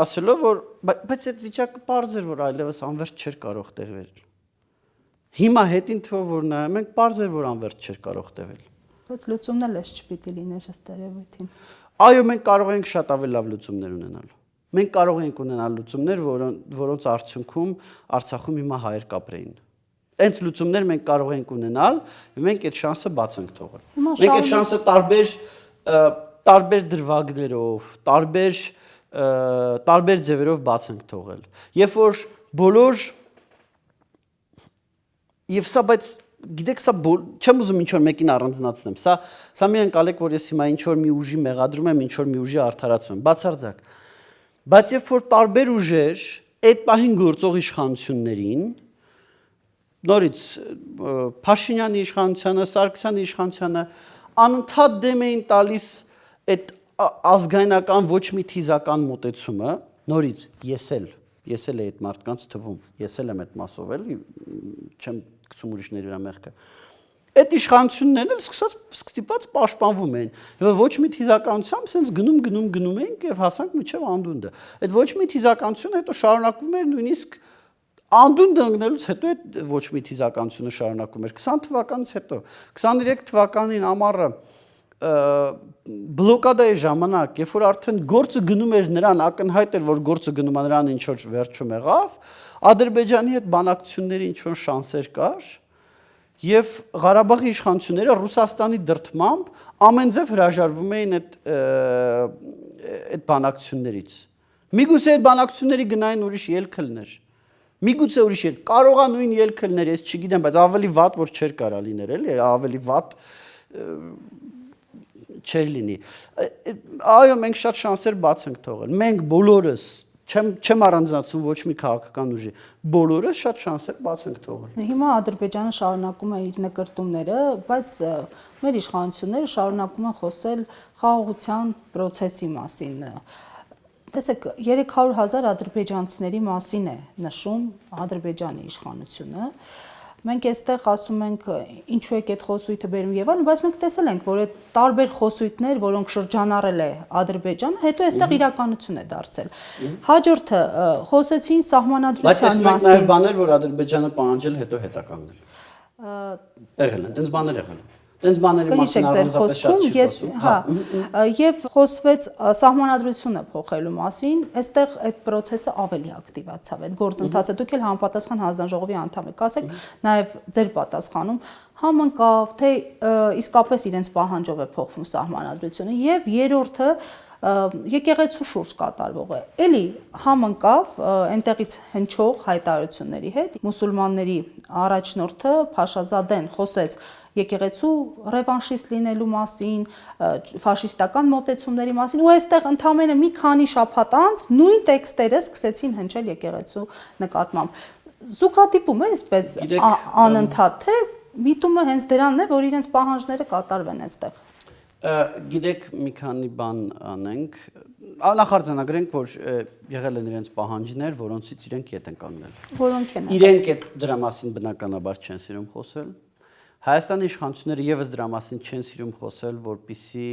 ասելով որ բայց այդ վիճակը պարզ էր, որ այլևս անվերջ չէր կարող տևել։ Հիմա հետին թվով որ նայում ենք, պարզ էր, որ անվերջ չէր կարող տևել։ Բայց լուծումն էլ չպիտի լիներ ըստ երևույթին։ Այո, մենք կարող ենք շատ ավելի լավ լուծումներ ունենալ։ Մենք կարող ենք ունենալ լուծումներ, որոնց արդյունքում Արցախում հիմա հայեր կապրեին։ Այս լուծումներ մենք կարող ենք ունենալ, մենք այդ շանսը բաց ենք թողել։ Մենք այդ շանսը տարբեր դրվագներով, տարբեր ձևերով բաց ենք թողել։ Երբ որ բոլոր եւ սա բայց գիտեք սա չեմ ուզում ինչ որ մեկին առանձնացնեմ։ Սա մի ընկալեք, որ ես հիմա ինչ որ մի ուժի մեղադրում եմ, ինչ որ մի ուժի արդարացում եմ, բացարձակ։ Բայց երբ որ տարբեր ուժեր այդ պահին գործող իշխանություններին նորից Փաշինյանի իշխանությանը, Սարգսյանի իշխանությանը անընդհատ դեմ էին տալիս այդ ազգայնական ոչ մի թիզական մոտեցումը, նորից ես էլ այդ մարդկանց թվում, ես էլ եմ այդ մասով էլի, չեմ գցում ուրիշների վրա մեղքը։ Այդ իշխանություններն էլ սկսած պաշտպանվում էին։ Եվ ոչ մի թիզականությամբ sense գնում էինք եւ հասանք մինչեւ անդունդը։ Այդ ոչ մի թիզականությունը հետո շարունակվում էր նույնիսկ անդունդը ընկնելուց հետո այդ ոչ մի թիզականությունը շարունակվում էր 20 թվականից հետո 23 թվականին ամառը բլոկադայի ժամանակ, երբ որ արդեն գործը գնում էր նրան, ակնհայտ էր, որ գործը գնում է նրան ինչ որ վերջում եղավ, Ադրբեջանի հետ բանակցությունների ինչ որ շանսեր կար, եւ Ղարաբաղի իշխանությունները Ռուսաստանի դրդմամբ ամենձև հրաժարվում էին այդ բանակցություններից։ Միգուցե այդ բանակցությունների գնային ուրիշ ելքը լիներ։ Միգուցե ուրիշ ելք, կարող է նույն ելքը լիներ, ես չգիտեմ, բայց ավելի վատ որ չէր կարա լիներ, էլի, ավելի վատ չէր լինի։ Այո, մենք շատ շանսեր բաց ենք թողել։ Մենք բոլորս չեմ առանձնացում ոչ մի քաղաքական ուժի, բոլորս շատ շանսեր բաց ենք թողել։ Հիմա Ադրբեջանը շարունակում է իր նկրտումները, բայց մեր իշխանությունները շարունակում են խոսել խաղաղության process-ի մասին։ Տեսեք, 300,000 ադրբեջանցիների մասին է նշում Ադրբեջանի իշխանությունը։ Մենք այստեղ ասում ենք ինչու է այդ խոսույթը բերում եւ այլն, բայց մենք տեսել ենք, որ այդ տարբեր խոսույթներ, որոնք շրջանառել է Ադրբեջանը, հետո այստեղ իրականություն է դարձել։ Հաջորդը խոսեցին սահմանադրության մասին։ Բայց մենք նաեւ բաներ, որ Ադրբեջանը պահանջել հետո հետա կանգնել։ Եղել են, այնպես բաներ եղել են։ Տենց բաների մասին առանձնապես շատ չի խոսում։ Հա, եւ խոսվեց սահմանադրությունը փոխելու մասին, այստեղ այդ process-ը ավելի ակտիվացավ, այդ գործընթացը դուք էլ համապատասխան հանձնաժողովի անդամ եք, ասեք, նաեւ ձեր պատասխանում համընկավ, թե իսկապես իրենց պահանջով է փոխվում սահմանադրությունը եւ երրորդը եկեղեցու շուրջ կատարվող է։ Էլի համընկավ այնտեղից հնչող հայտարարությունների հետ։ Մուսուլմանների առաջնորդը Փաշազադեն խոսեց եկեղեցու ռևանշիստ լինելու մասին, ֆաշիստական մոտեցումների մասին, ու այստեղ ընդամենը մի քանի շաբաթ անց նույն տեքստերը սկսեցին հնչել եկեղեցու նկատմամբ։ Զուգադիպում է այսպես անընդհատ, թե միտումը հենց դրանն է, որ իրենց պահանջները կատարվեն այստեղ։ Գիտեք, մի քանի բան անենք, նախարձանագրենք, որ եղել են իրենց պահանջներ, որոնցից իրենք ետ են կանգնել։ Որոնք են։ Իրենք այդ դրա մասին բնականաբար չեն սիրում խոսել։ Հայաստանի իշխանությունները եւս դրա մասին չեն սիրում խոսել, որպիսի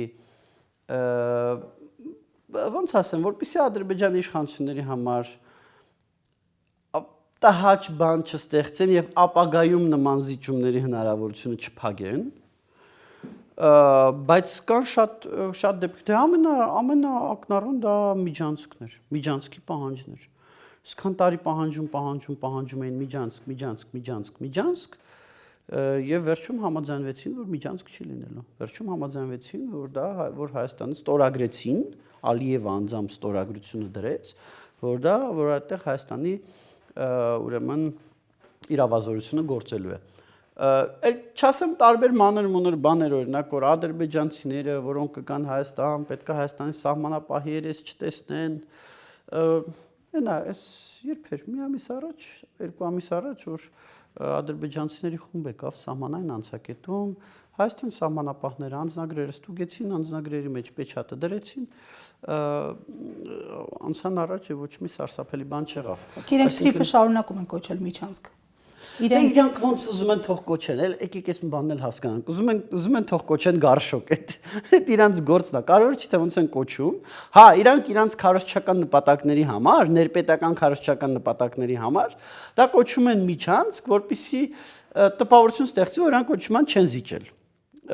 ոնց ասեմ, որպիսի Ադրբեջանի իշխանությունների համար տհաճ բան չստեղծեն եւ ապագայում նման զիջումների հնարավորությունը չփակեն, բայց կան շատ դեպքեր, ամենաակնառուն դա միջանցքի պահանջներ։ Այսքան տարի պահանջում էին միջանցք, եւ վերջում համաձայնվեցին, որ միջանցք չի լինելու։ Վերջում համաձայնվեցին, որ Հայաստանը ստորագրեցին, Ալիևը անձամբ ստորագրությունը դրեց, որ այդտեղ Հայաստանի ուրեմն իրավազորությունը գործելու է։ Էլ չասեմ տարբեր մանր բաներ, օրինակ, որ ադրբեջանցիները, որոնք կգան Հայաստան, պետք է Հայաստանի սահմանապահերես չտեսնեն։ Այս երբեր մի ամիս առաջ, 2 ամիս առաջ, որ ադրբեջանցիների խումբ եկավ սահմանային անցակետում, Հայաստանի սահմանապահները անձնագրերը ստուգեցին, անձնագրերի մեջ պեչատը դրեցին, անցան առաջ եւ ոչ մի սարսափելի բան չեղավ։ Իրենք թրիփը շարունակում են կոչել միջանցք։ Իրանք ոնց ուզում են թող կոչեն, եկեք այս բանն էլ հասկանանք։ Ուզում են թող կոչեն գարշոկ, այդ իրանց գործն է։ Կարևորը չի թե ոնց են կոչում։ Հա, իրանք իրանց քարոզչական նպատակների համար, ներպետական քարոզչական նպատակների համար, դա կոչում են միջանցք, որպեսզի տպավորություն ստեղծի, որ իրանք կոչման չեն զիջել,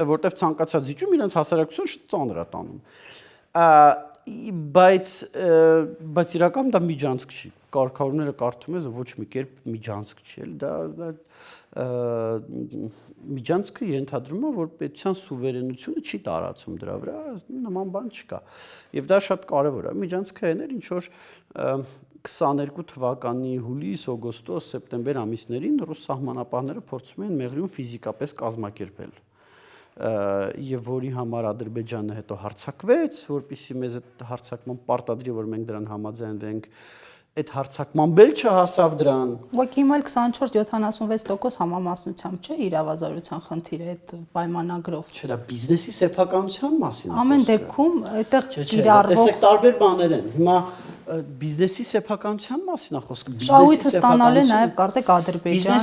որտեվ ցանկացած զիջում իրանց հասարակությունը ծանր է տանում։ Բայց իրական դա միջանցք չի։ Կարգավորումները կարդում ես, ոչ մի կերպ միջանցք չի, դա միջանցքը ենթադրում է, որ պետության սուվերենությունը չի տարածում դրա վրա, նման բան չկա։ Եվ դա շատ կարևոր է։ Միջանցքը այն էր, ինչ որ 22 թվականի հուլիս, օգոստոս, սեպտեմբեր ամիսներին ռուս սահմանապահները փորձում են Մեղրիում ֆիզիկապես կազմակերպել։ Եվ որի համար Ադրբեջանը հետո հարձակվեց, որպեսզի մեզ այդ հարձակման պարտադրի, որ մենք դրան համաձայնվենք, այդ հարձակման բել չհասավ դրան։ Ուղղակի հիմա 24-76% համամասնությամբ չէ իրավազորության խնդիրը այդ պայմանագրով։ Չէ, դա բիզնեսի սեփականության մասին է։ Ամեն դեպքում այդտեղ կիրառվող տեսեք տարբեր բաներ են։ Հիմա բիզնեսի սեփականության մասին է խոսքը։ Շահույթը ստանալու է նաև կարծեք Ադրբեջանը։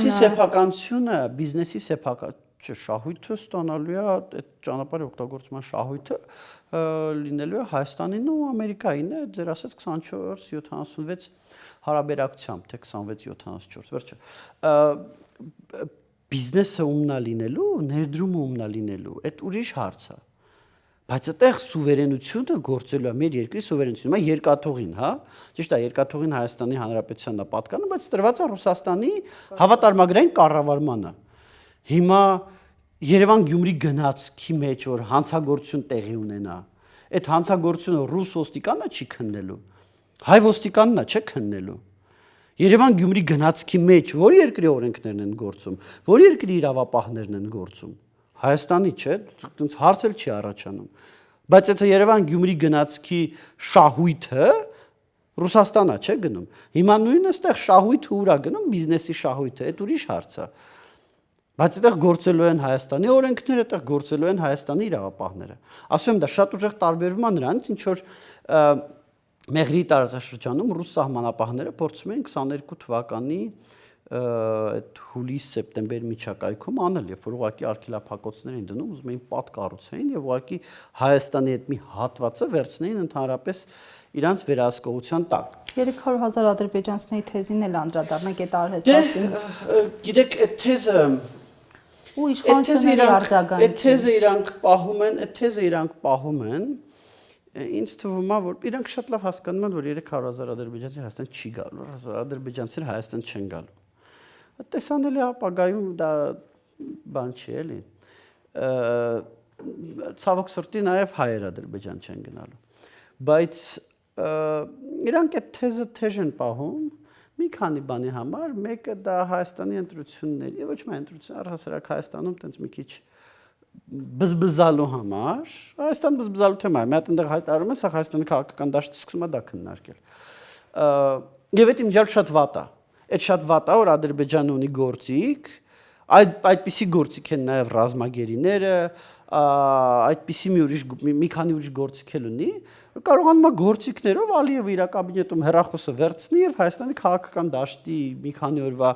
Բիզնեսի սեփական շահույթը ստանալու է, այդ ճանապարհի օգտագործման շահույթը լինելու է Հայաստանին ու Ամերիկային է, ձեր ասած 24-76 հարաբերակցությամբ, թե 26-74, վերջը։ Բիզնեսը ումնա լինելու, ներդրումը ումնա լինելու, այդ ուրիշ հարց է։ Բայց այդտեղ սուվերենությունը գործելու է, մեր երկրի սուվերենությունը, երկաթուղին, հա, ճիշտ է, երկաթուղին Հայաստանի Հանրապետությանն է պատկանում, բայց տրված է Ռուսաստանի հավատարմագրային կառավարմանը։ Հիմա Երևան-Գյումրի գնացքի մեջ որ հանցագործություն տեղի ունենա, այդ հանցագործությունը ռուս ոստիկանն է չի քննելու, հայ ոստիկանն է չէ քննելու։ Երևան-Գյումրի գնացքի մեջ որ երկրի օրենքներն են գործում, որ երկրի իրավապահներն են գործում, Հայաստանի չէ, այդպես հարց էլ չի առաջանում։ Բայց եթե Երևան-Գյումրի գնացքի շահույթը Ռուսաստանն է չէ գնում։ Հիմա նույնն էստեղ շահույթը ուր է գնում, բիզնեսի շահույթը, այդ ուրիշ հարց է։ Բայց այդտեղ գործելու են Հայաստանի օրենքները, այդտեղ գործելու են Հայաստանի իրավապահները։ Ասում եմ, դա շատ ուժեղ տարբերվում է նրանից, ինչ որ Մեղրի տարածաշրջանում ռուս սահմանապահները փորձում են 22 թվականի այդ հուլիս-սեպտեմբեր միջակայքում անել, երբ որ ուղղակի արգելափակոցներ էին դնում, ուզում էին պատ կառուցեին եւ ուղղակի Հայաստանի այդ մի հատվածը վերցնեին ընդհանրապես իրանց վերահսկողության տակ։ 300,000 ադրբեջանցիների թեզին էլ անդրադառնանք այդ արհեստացին։ Գիտեք, այդ թեզը ու իշխանությունների արձագանք։ Այդ թեզը իրանք պահում են, ինձ թվում է, որ իրանք շատ լավ հասկանում են, որ 300,000 ադրբեջանցի Հայաստան չի գալու, ադրբեջանցիները Հայաստան չեն գալու։ Տեսանելի ապագայում դա բան չի էլի։ Ցավոք սրտի նաև հայեր Ադրբեջան չեն գնալու։ բայց իրանք այդ թեզը թեժ են պահում մի քանի բանի համար, մեկը դա Հայաստանի ընտրությունների, ոչ միայն ընտրություն, առհասարակ Հայաստանում տենց մի քիչ բզբզալու համար, Հայաստան բզբզալու թեմա է, մի հատ այնտեղ հայտարարում է, սա Հայաստանի քաղաքական դաշտը սկսում է դա քննարկել։ Եվ այդ իմիջիալ շատ վատ է։ Այդ շատ վատ է, որ Ադրբեջանը ունի գործիք, այդպիսի գործիք են նաև ռազմագերիները, այդպիսի մի քանի ուրիշ գործիք էլ ունի, կարողանում է գործիքներով Ալիևը իր կաբինետում հեռախոսը վերցնի եւ Հայաստանի քաղաքական դաշտի մի քանի օրվա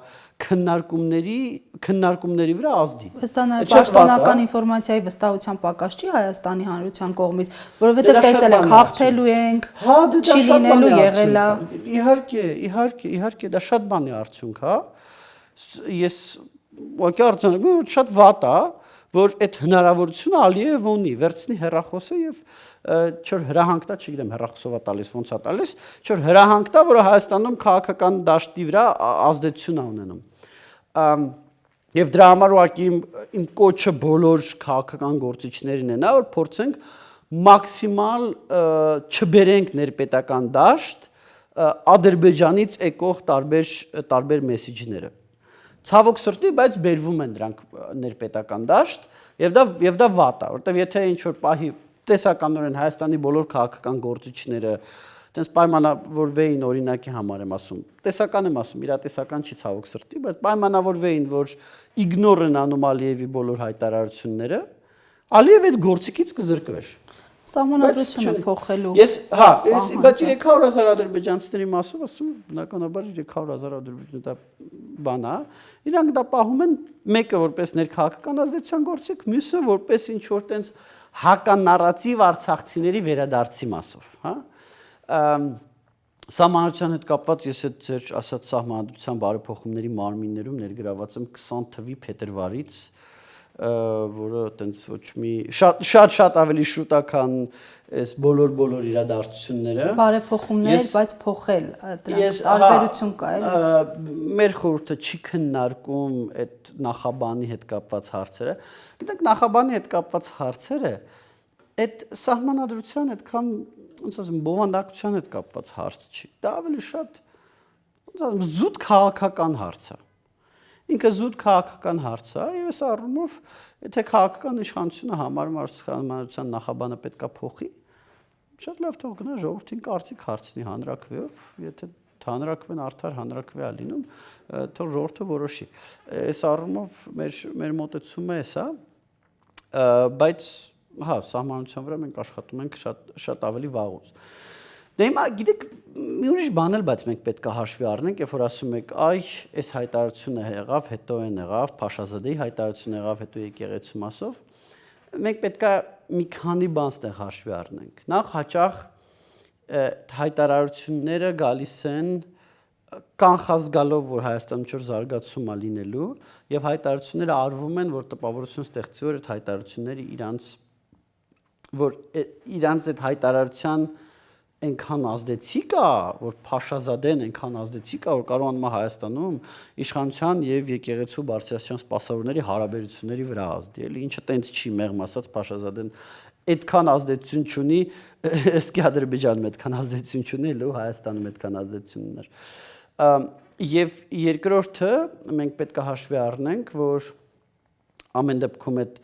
քննարկումների վրա ազդի։ Բայց դա նաև պաշտոնական ինֆորմացիայի վստահության պակաս չի Հայաստանի Հանրության կողմից, որովհետեւ տեսել ենք հաղթելու ենք, չի լինելու եղել է։ Իհարկե, դա շատ բանի արդյունք, հա։ Ես ուղղակի արձանագրում եմ, որ շատ վատ է, որ այդ հնարավորությունը Ալիևը ունի, վերցնի հեռախոսը եւ չոր հրահանգ տա, չգիտեմ հեռախոսով է տալիս, ոնց է տալիս, չոր հրահանգ տա, որը Հայաստանում քաղաքական դաշտի վրա ազդեցություն է ունենում։ Եվ դրա համար ուղղակի իմ կոչը բոլոր քաղաքական գործիչներին է նա, որ փորձենք մաքսիմալ չբերենք ներպետական դաշտ Ադրբեջանից եկող տարբեր մեսիջները։ Ցավոք սրտի, բայց բերվում են դրանք ներպետական դաշտ, եւ դա վատ է, որտեվ եթե ինչ որ պահի տեսականորեն Հայաստանի բոլոր քաղաքական գործիչները այտենց պայմանավորվեին օրինակի համար եմ ասում, տեսական եմ ասում, իրատեսական չի ցավոք սրտի, բայց պայմանավորվեին, որ իգնոր են անում Ալիևի բոլոր հայտարարությունները, Ալիևը այդ գործիքից կզրկվեր։ Սահմանադրությունը փոխելու։ Բայց 300,000 ադրբեջանցիների մասով ասում, բնականաբար 300,000 ադրբեջան դա բան է, իրանք դա պահում են մեկը որպես ներքաղաքական ազդեցության գործիք, մյուսը որպես ինչ որ տենց հականարատիվ արցախցիների վերադարձի մասով, հա։ Սահմանադրության հետ կապված ես այդ ձեր ասած սահմանադրության բարեփոխումների մարմիններում ներգրաված եմ 20 թվականի փետրվարից, որը տենց ոչ մի շատ ավելի շուտ է, քան այս բոլոր իրադարձությունները։ Բարեփոխումներ, բայց փոխել դրանք տարբերություն կա, էլի։ Մեր խորհուրդը չի քննարկում այդ նախաբանի հետ կապված հարցերը։ Գիտեք, նախաբանի հետ կապված հարցերը այդ սահմանադրության այդքան, ոնց ասեմ, բովանդակության հետ կապված հարց չի։ Դա ավելի շատ, ոնց ասեմ, զուտ քաղաքական հարց է։ Ինքը զուտ քաղաքական հարց է, եւ այս առումով, եթե քաղաքական իշխանությունը համարում է, որ սահմանադրության նախաբանը պետք է փոխի, շատ լավ թող գնա ժողովրդին կարծիք հարցնի հանրակրվեով, եթե հանրակրվեն արդար հանրակրվե է լինում, թող ժողովուրդը որոշի։ Այս առումով մեր մոտեցումը է սա, բայց հա, սահմանադրության վրա մենք աշխատում ենք շատ ավելի վաղուց։ Դե հիմա գիտեք, մի ուրիշ բան էլ, բայց մենք պետք է հաշվի առնենք, երբ որ ասում եք, այ, այս հայտարարությունը եղավ, հետո են եղավ, Փաշազադեի հայտարարությունը եղավ, հետո եկեղեցու մասով, մենք պետք է մի քանի բան ստեղ հաշվի առնենք։ Նախ հաճախ հայտարարությունները գալիս են կանխազգալով, որ Հայաստանում ինչ-որ զարգացում է լինելու, եւ հայտարարությունները արվում են, որ տպավորություն ստեղծի, որ այդ հայտարարությունները իրանց այդ հայտարարության այնքան ազդեցիկ է, որ Փաշազադեն այնքան ազդեցիկ է, որ կարողանում է Հայաստանում իշխանության եւ եկեղեցու բարձրաստիճան սպասավորների հարաբերությունների վրա ազդի, էլի, ինչը տենց չի մեղմ ասած Փաշազադեն այդքան ազդեցություն չունի, էսկի Ադրբեջանում այդքան ազդեցություն չունի, ու Հայաստանում այդքան ազդեցություն ուներ։ Եվ երկրորդը մենք պետք է հաշվի առնենք, որ ամեն դեպքում այդ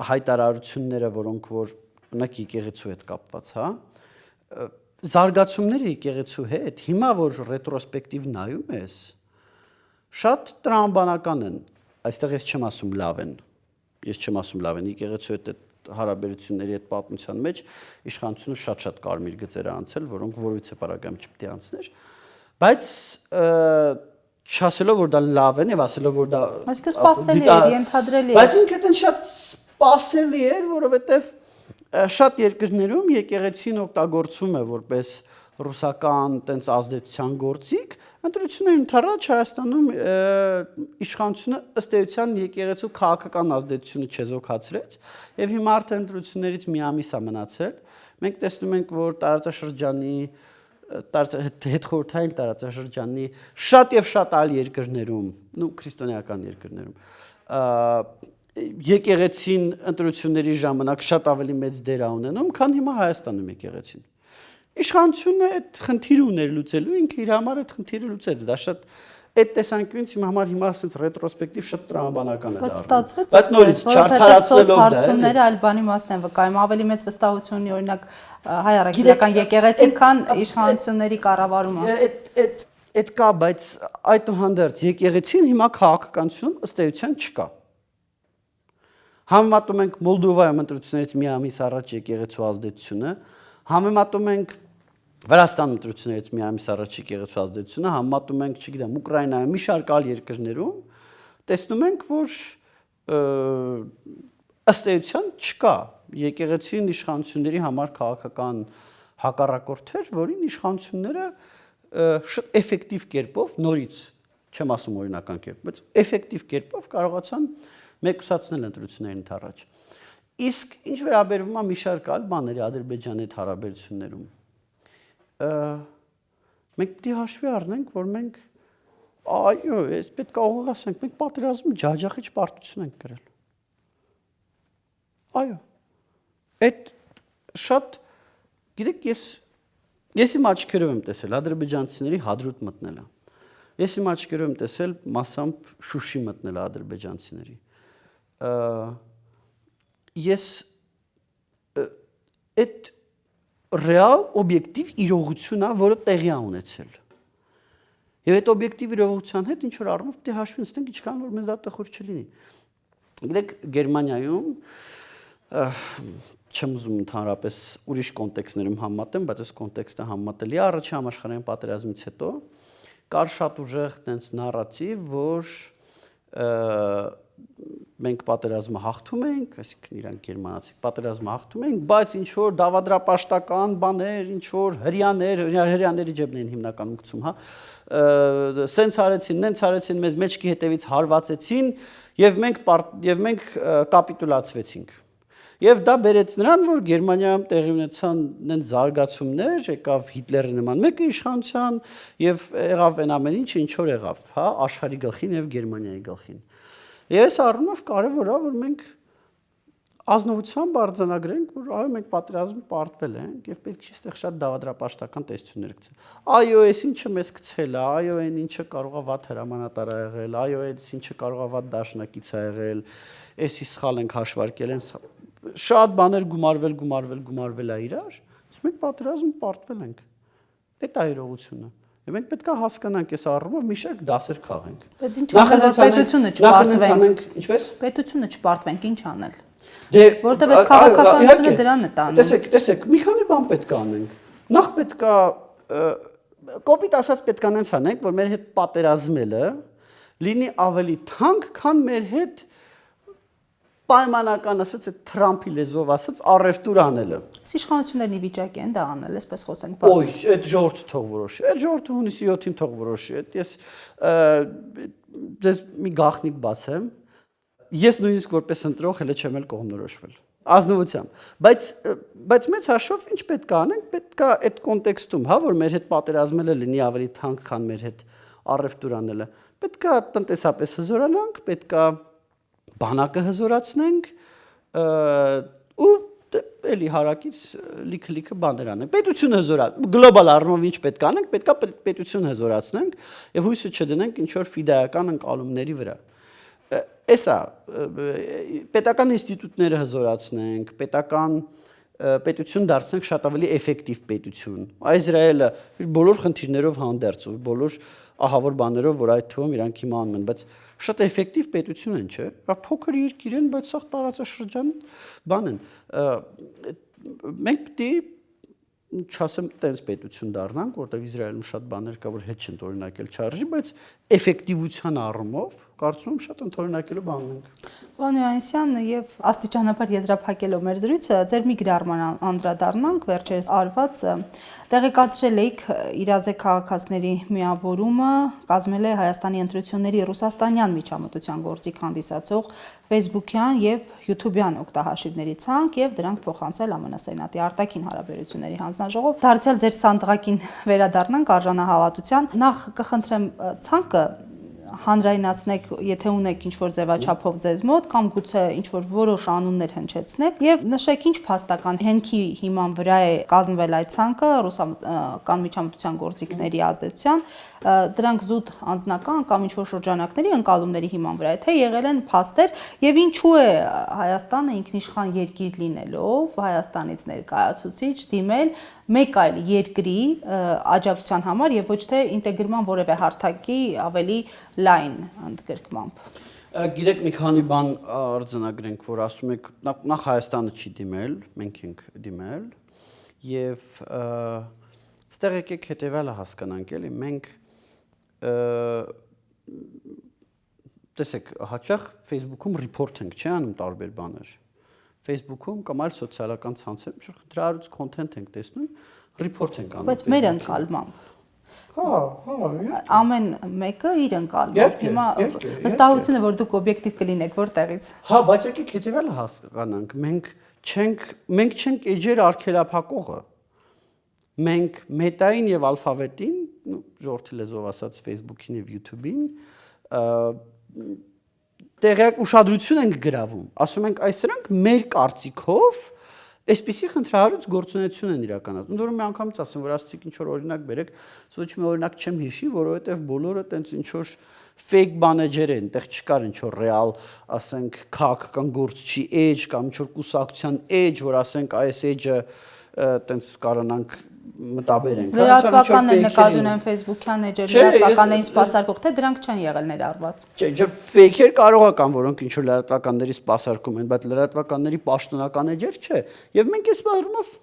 հայտարարությունները, որոնք որ ունեք եկեղեցու հետ կապված, հա, զարգացումները եկեղեցու հետ, հիմա որ ռետրոսպեկտիվ նայում ես, շատ տրամաբանական են, այստեղ ես չեմ ասում լավ են, եկեղեցու հետ այդ հարաբերությունների այդ պատմության մեջ իշխանությունը շատ կարմիր գծեր է անցել, որոնք որևիցե պարագայում չպետք է անցներ, բայց չասելով որ դա լավ են եւ ասելով որ դա այսինքն սպասելի է, ենթադրելի է, բայց ինքը դեն շատ սպասելի էր, որովհետեւ շատ երկրներում եկեղեցին օգտագործում է որպես ռուսական տենց ազդեցության գործիք, ընտրությունների ընթരാճ Հայաստանում իշխանությունը ըստ էության եկեղեցու քաղաքական ազդեցությունը չեզոքացրեց եւ հիմա արդեն ընտրություններից մի ամիս է մնացել։ Մենք տեսնում ենք, որ տարածաշրջանի հետխորհրդային տարածաշրջանի շատ եւ շատ այլ երկրներում, քրիստոնեական երկրներում, եկեղեցին ընտրությունների ժամանակ շատ ավելի մեծ դեր է ունենում, քան հիմա Հայաստանում եկեղեցին։ Իշխանությունը այդ խնդիրը ուներ լուծելու, ինքը իր համար այդ խնդիրը լուծեց, դա շատ այդ տեսանկյունից իմ համար հիմա ասենց ռետրոսպեկտիվ շատ տրամաբանական է դառնում։ Բայց նորից չարդարացնելով հարցումները այլ բանի մասն են վկայում, ավելի մեծ վստահություն ունի օրինակ հայ առաքելական եկեղեցին, քան իշխանությունների կառավարումը։ Այդ կա, բայց այդուհանդերձ եկեղեցին հիմա քաղաքականությունում ըստ էության չկա։ Համեմատում ենք Մոլդովայում ընտրություններից մի ամիս առաջ եկեղեցու ազդեցությունը, համեմատում ենք Վրաստան ընտրություններից մի ամիս առաջ եկեղեցու ազդեցությունը, համեմատում ենք, չգիտեմ, Ուկրաինայում, մի շարք այլ երկրներում, տեսնում ենք, որ ըստ էության չկա եկեղեցին իշխանությունների համար քաղաքական հակառակորդներ, որին իշխանությունները շատ էֆեկտիվ կերպով, նորից չեմ ասում օրինական կերպ, բայց էֆեկտիվ կերպով կարողացան մեկուսացնել ընտրություններին առաջ։ Իսկ ինչ վերաբերվում է մի շարք այլ բաների Ադրբեջանի հետ հարաբերություններում, մենք պետք է հաշվի առնենք, որ մենք այո, ես պետք է ուղղակի ասենք, մենք պատերազմում ջաջախիչ պարտություն ենք կրել։ Այո։ Այդ շատ, գիտեք, ես իմ աչքերով եմ տեսել ադրբեջանցիների Հադրութ մտնելը։ Ես իմ աչքերով եմ տեսել մասամբ Շուշի մտնելը ադրբեջանցիների։ Ես այդ ռեալ օբյեկտիվ իրողություն է, որը տեղի է ունեցել։ Եվ այդ օբյեկտիվ իրողության հետ ինչ որ առումով պետք է հաշվի նստենք, ինչքան որ մեզ դա տխուր չլինի։ Գիտեք, Գերմանիայում չեմ ուզում ընդհանրապես ուրիշ կոնտեքստներում համատեմ, բայց այս կոնտեքստը համատելի է առաջին համաշխարհային պատերազմից հետո կար շատ ուժեղ տենց նարատիվ, որ մենք պատերազմը հաղթում ենք, այսինքն իրանք գերմանացիք պատերազմը հաղթում ենք, բայց ինչ որ դավադրապաշտական բաներ, ինչ որ հрьяաների ջեբն են հիմնականում գցում, հա, սենց արեցին, նենց արեցին, մեզ մեջքի հետևից հարվածեցին եւ մենք կապիտուլացվեցինք։ Եվ դա բերեց նրան, որ Գերմանիայում տեղի ունեցան նենց զարգացումներ, եկավ Հիտլերի նման մեկը իշխանության եւ եղավ այն ամեն ինչը ինչ որ եղավ, հա, աշխարհի գլխին եւ Գերմանիայի գլխին։ Եվ այս առումով կարևոր է, որ մենք ազնվությամբ արձանագրենք, որ այո, մենք պատերազմում պարտվել ենք եւ պետք չի այստեղ շատ դավադրապաշտական տեսություններ գցել։ Այո, այս ինչը մեզ գցել է, այո, այն ինչը կարող է վատ հրամանատար է եղել, այո, այս ինչը կարող է վատ դաշնակից է եղել, էսի սխալ ենք հաշվարկել, են շատ բաներ գումարվել է իրար, իսկ մենք պատերազմում պարտվել ենք։ Այդ է իրողությունը։ Եվ մենք պետք է հասկանանք այս առումով մի շարք դասեր քաղենք։ Բայց ինչ անել, պետությունը չպարտվենք, ինչպես։ Պետությունը չպարտվենք, ինչ անել։ Դե որտեղ այս քաղաքականությունը դրան է տանում։ Տեսեք, մի քանի բան պետք է անենք։ Նախ պետք է կոպիտ ասած պետք է անենք անենք, որ մեր հետ պատերազմելը լինի ավելի թանկ, քան մեր հետ պայմանական ասած այդ Թրամփի լեզվով ասած առևտուր անելը։ Այս իշխանություններն ի վիճակի են դա անել, այսպես խոսենք, բայց այդ ժողովուրդը թող որոշի։ Այդ ժողովուրդը հունիսի 7-ին թող որոշի։ Այդ ես մի գաղտնիք բացեմ։ Ես նույնիսկ որպես ընտրող հələ չեմ էլ կողմնորոշվել։ Ազնվությամբ։ Բայց մեծ հաշվով ինչ պետք է անենք, պետք է այդ կոնտեքստում, հա, որ մեր հետ պատերազմելը լինի ավելի թանկ, քան մեր հետ առևտուր անելը։ Պետք է տնտեսապես հզորանանք, պետք է բանակը հզորացնենք ու էլի հարակից լիքը բաներ անենք։ Պետությունը գլոբալ առումով ինչ պետք է անենք, պետք է պետությունը հզորացնենք եւ հույսը չդնենք ինչ որ ֆիդայական ընկալումների վրա։ Էսա պետական ինստիտուտները հզորացնենք, պետություն դարձնենք շատ ավելի էֆեկտիվ պետություն։ Իսրայելը իր բոլոր խնդիրներով հանդերձ ու բոլոր ահավոր բաներով, որ այդ թվում իրանք հիմա անում են, բայց շատ էֆեկտիվ պետություն են, չէ՞։ Փոքր երկիր են, բայց սա տարածաշրջան բան են։ Մենք պետք է չասեմ տենց պետություն դառնանք, որտեղ Իսրայելում շատ բաներ կա, որ հետ չեն օրինակել չարժի, բայց էֆեկտիվության առումով կարծում եմ շատ ընդօրինակելու բան ունենք։ Պարոն Հովհաննիսյան, եւ աստիճանաբար եզրափակելով մեր զրույցը, ձեր մի գրառման անդրադառնանք վերջերս արված, տեղեկացրել եք իրազեկ քաղաքացիների միավորումը կազմել է Հայաստանի ընտրությունների ռուսաստանյան միջամտության գործիք հանդիսացող Facebook-յան եւ YouTube-յան օգտահաշիվների ցանկ եւ դրանք փոխանցել ԱՄՆ Սենատի արտաքին հարաբերությունների հանձնաժողով։ Դարձյալ ձեր սանդղակին վերադառնանք արժանահավատության։ Նախ կխնդրեմ ցանկը հանրայնացնեք, եթե ունեք ինչ-որ ձևաչափով ձեզ մոտ, կամ գուցե ինչ-որ որոշ անուններ հնչեցնեք եւ նշեք ինչ փաստական հենքի հիման վրա է կազմվել այդ ցանկը ռուսական միջամտության գործիքների ազդեցության, դրանք զուտ անձնական կամ ինչ-որ շրջանակների ընկալումների հիման վրա է, թե եղել են փաստեր եւ ինչու է Հայաստանը ինքնիշխան երկիր լինելով Հայաստանից ներկայացուցիչ դիմել մեկ այլ երկրի աջակցության համար եւ ոչ թե ինտեգրման որևէ հարթակի ավելի լայն ընդգրկմամբ։ Գիտեք, մի քանի բան արձանագրենք, որ ասում եք, նախ Հայաստանը չի դիմել, մենք ենք դիմել եւ այստեղ եկեք հետեւյալը հասկանանք, էլի մենք տեսեք, հաճախ Facebook-ում report ենք, չի անում տարբեր բաներ։ Facebook-ում կամ այլ սոցիալական ցանցերում խնդրահարույց content ենք տեսնում, report ենք անում։ Բայց մեր ընկալմամբ։ Հա, ամեն մեկը իր ընկալմամբ։ Հիմա վստահությունը, որ դուք օբյեկտիվ կլինեք, որտեղից։ Հա, բայց եկեք հետեւյալը հասկանանք, մենք չենք էջեր արգելափակողը։ Մենք մետային եւ ալֆավետին, ժողովրդի լեզվով ասած Facebook-ին եւ YouTube-ին տեղյակ ուշադրություն ենք գրավում, ասում ենք այս սրանք մեր կարծիքով այսպիսի խնդրահարույց գործունեություն են իրականացնում։ Դուրս մի անգամից ասեմ, որ ասացիք ինչ որ օրինակ բերեք, ոչ մի օրինակ չեմ հիշի, որովհետև բոլորը տենց ինչ որ fake բանեջեր են, այնտեղ չկար ինչ որ ռեալ, ասենք, քաղաքական գործչի էջ կամ ինչ որ կուսակցության էջ, որ ասենք այս էջը տենց կարողանանք մտաբերենք։ Լրատվականներ նկատում են Facebook-յան էջեր, լրատվականներին սպասարկող, թե դրանք չեն եղել ներառված։ Չէ, fake-եր կարող է կան, որոնք ինչ որ լրատվականների սպասարկում են, բայց լրատվականների պաշտոնական էջեր չէ։ Եվ մենք այս բառումով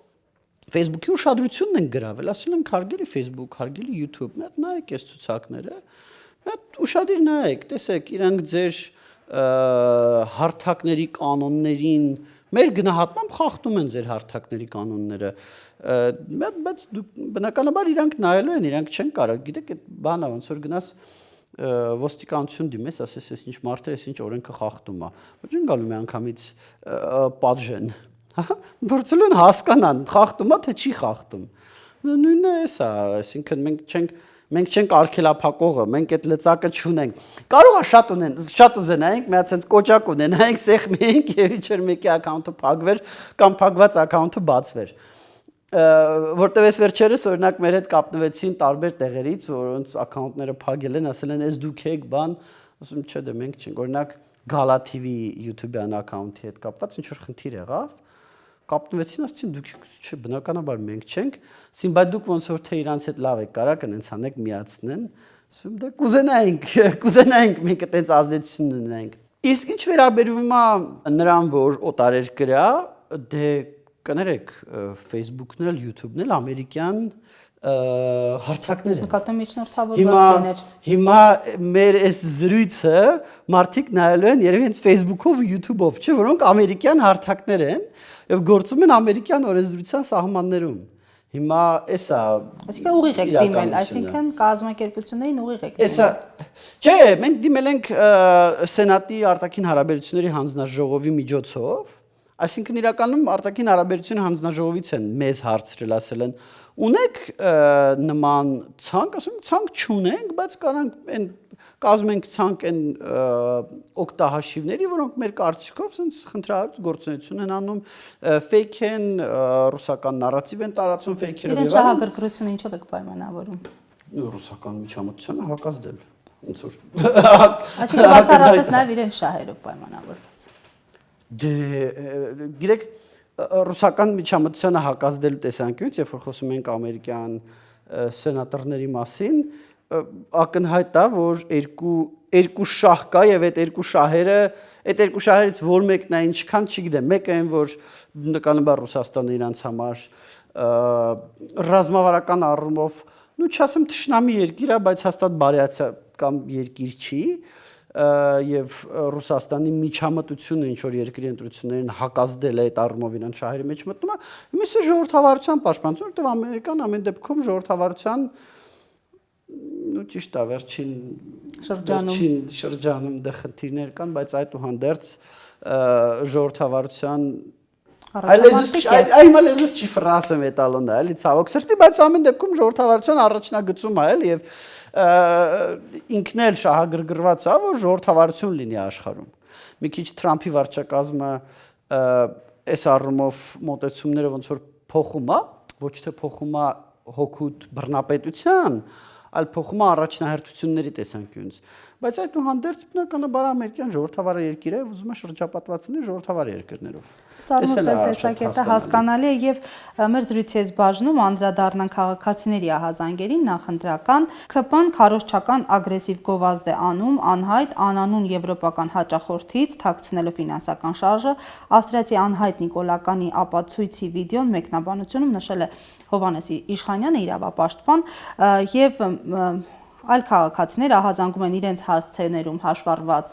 Facebook-ի ուշադրությունն են գրավել, ասել ենք հարգելի Facebook, հարգելի YouTube, մի հատ նայեք այս ցուցակները, մի հատ ուշադիր նայեք, տեսեք, իրանք ձեր հարթակների կանոններին մեր գնահատմամբ խախտում են ձեր հարթակների կանոնները, բայց բնականաբար իրանք նայելու են, իրանք չեն կարող, գիտեք, այդ բանը ոնց որ գնաս ոստիկանություն դիմես, ասես, այս ինչ մարդ է, այս ինչ օրենքը խախտում է, ոչ են գալու մի անգամից պատժեն, փորձելու են հասկանան, խախտում է, թե չի խախտում, նույնն է էսա, այսինքն մենք չենք արգելափակողը, մենք այդ լծակը չունենք։ Կարող է շատ ուզենայինք, մի հատ sense կոճակ ունենայինք, սեղմեինք եւ իջեր մեկի account-ը փակվեր կամ փակված account-ը բացվեր։ Որտեւ այս վերջերս օրինակ մեր հետ կապնվեցին տարբեր տեղերից, որոնց account-ները փակել են, ասել են, «Էս դուք եք բան», ասում չէ, դե մենք չենք։ Օրինակ Gala TV YouTube-յան account-ի հետ կապված ինչ որ խնդիր եղավ։ Կապնվեցին, ասեցին դուք չէ, բնականաբար մենք չենք, ասին բայց դուք ոնց որ թե իրանց հետ լավ եք կարա կնենց անեք միացնեն, ասում դե կուզենայինք մենք այդպես ազդեցություն ունենայինք։ Իսկ ինչ վերաբերվում է նրան, որ օտարերկրյա, դե կներեք Facebook-ն էլ, YouTube-ն էլ ամերիկյան հարթակներ են։ Նկատեմ միջնորդավորված լիներ։ Հիմա մեր այս զրույցը մարդիկ նայելու են երևի հենց Facebook-ով ու YouTube-ով, չէ, որոնք ամերիկյան հարթակներ են եւ գործում են ամերիկյան օրենսդրության սահմաններում։ Հիմա էսա Այսինքն ուղիղ եք դիմել, այսինքն կազմակերպություններին ուղիղ եք դիմել։ Չէ, մենք դիմել ենք Սենատի արտաքին հարաբերությունների հանձնաժողովի միջոցով, այսինքն իրականում արտաքին հարաբերություն հանձնաժողովից են մեզ հարցրել, ասել են ունեք նման ցանկ, ասում ցանկ չունենք, բայց կարանք այն կազմենք ցանկ այն օկտահաշիվների, որոնք մեր կարծիքով sense խնդրահարույց գործունեություն են անում, fake են, ռուսական նարատիվ են տարածում, fake-երով եւ շահագրգռությունը ինչով եք պայմանավորում։ Ռուսական միջամտությանը հակազդել։ Ոնց որ Այսինքն բացառապես նաեւ իրեն շահերով պայմանավորված։ Դե գիտեք ռուսական միջամտությանը հակազդելու տեսանկյունից, երբ որ խոսում ենք ամերիկյան սենատորների մասին, ակնհայտ է, որ երկու շահ կա եւ այդ երկու շահերից որ մեկն է ինչքան չգիտեմ, մեկը այն որ նկատաբար Ռուսաստանը իրանց համար ռազմավարական առումով, նու չասեմ թշնամի երկիր է, բայց հաստատ բարեացական երկիր չի եւ Ռուսաստանի միջամտությունը ինչ որ երկրի ընտրություններին հակազդել է այդ առումով իրան շահերի մեջ մտնում է, մյուսը ժողովրդավարության պաշտպանություն, որտեղ ամերիկան ամեն դեպքում ժողովրդավարության նու ճիշտ է վերջին շրջանում դա խնդիրներ կան, բայց այդուհանդերձ ժողովրդավարության Այմ լեզուս չի ֆրասը մետալոնը, էլի ցավոք սրտի, բայց ամեն դեպքում ժողովրդավարության առաջնագծում է, էլի, եւ ինքն էլ շահագրգռված է, որ ժողովրդավարություն լինի աշխարհում։ Մի քիչ Թրամփի վարչակազմը այս առումով մոտեցումները ոնց որ փոխում է, ոչ թե փոխում է հոգուտ բռնապետության, այլ փոխում է առաջնահերթությունների տեսանկյունից։ Բայց այդուհանդերձ բնականաբար ամերիկյան ժողովրդավար երկիր է, ուզում է շրջապատված լինի ժողովրդավար երկրներով։ Սարմոց տեսակետը հասկանալի է եւ մեր զրույցի այս բաժնում անդրադառնանք քաղաքացիների ահազանգերին նախընտրական ԿՊ-ն քարոզչական ագրեսիվ գովազդ է անում անհայտ անանուն եվրոպական հաճախորդից թաքցնելով ֆինանսական շարժը ավստրիացի անհայտ Նիկոլականի ապացույցի վիդեոն մեկնաբանությունում նշել է Հովհաննես Իշխանյանը իրավապաշտպան եւ այլ քաղաքացիներ ահազանգում են իրենց հասցեներում հաշվառված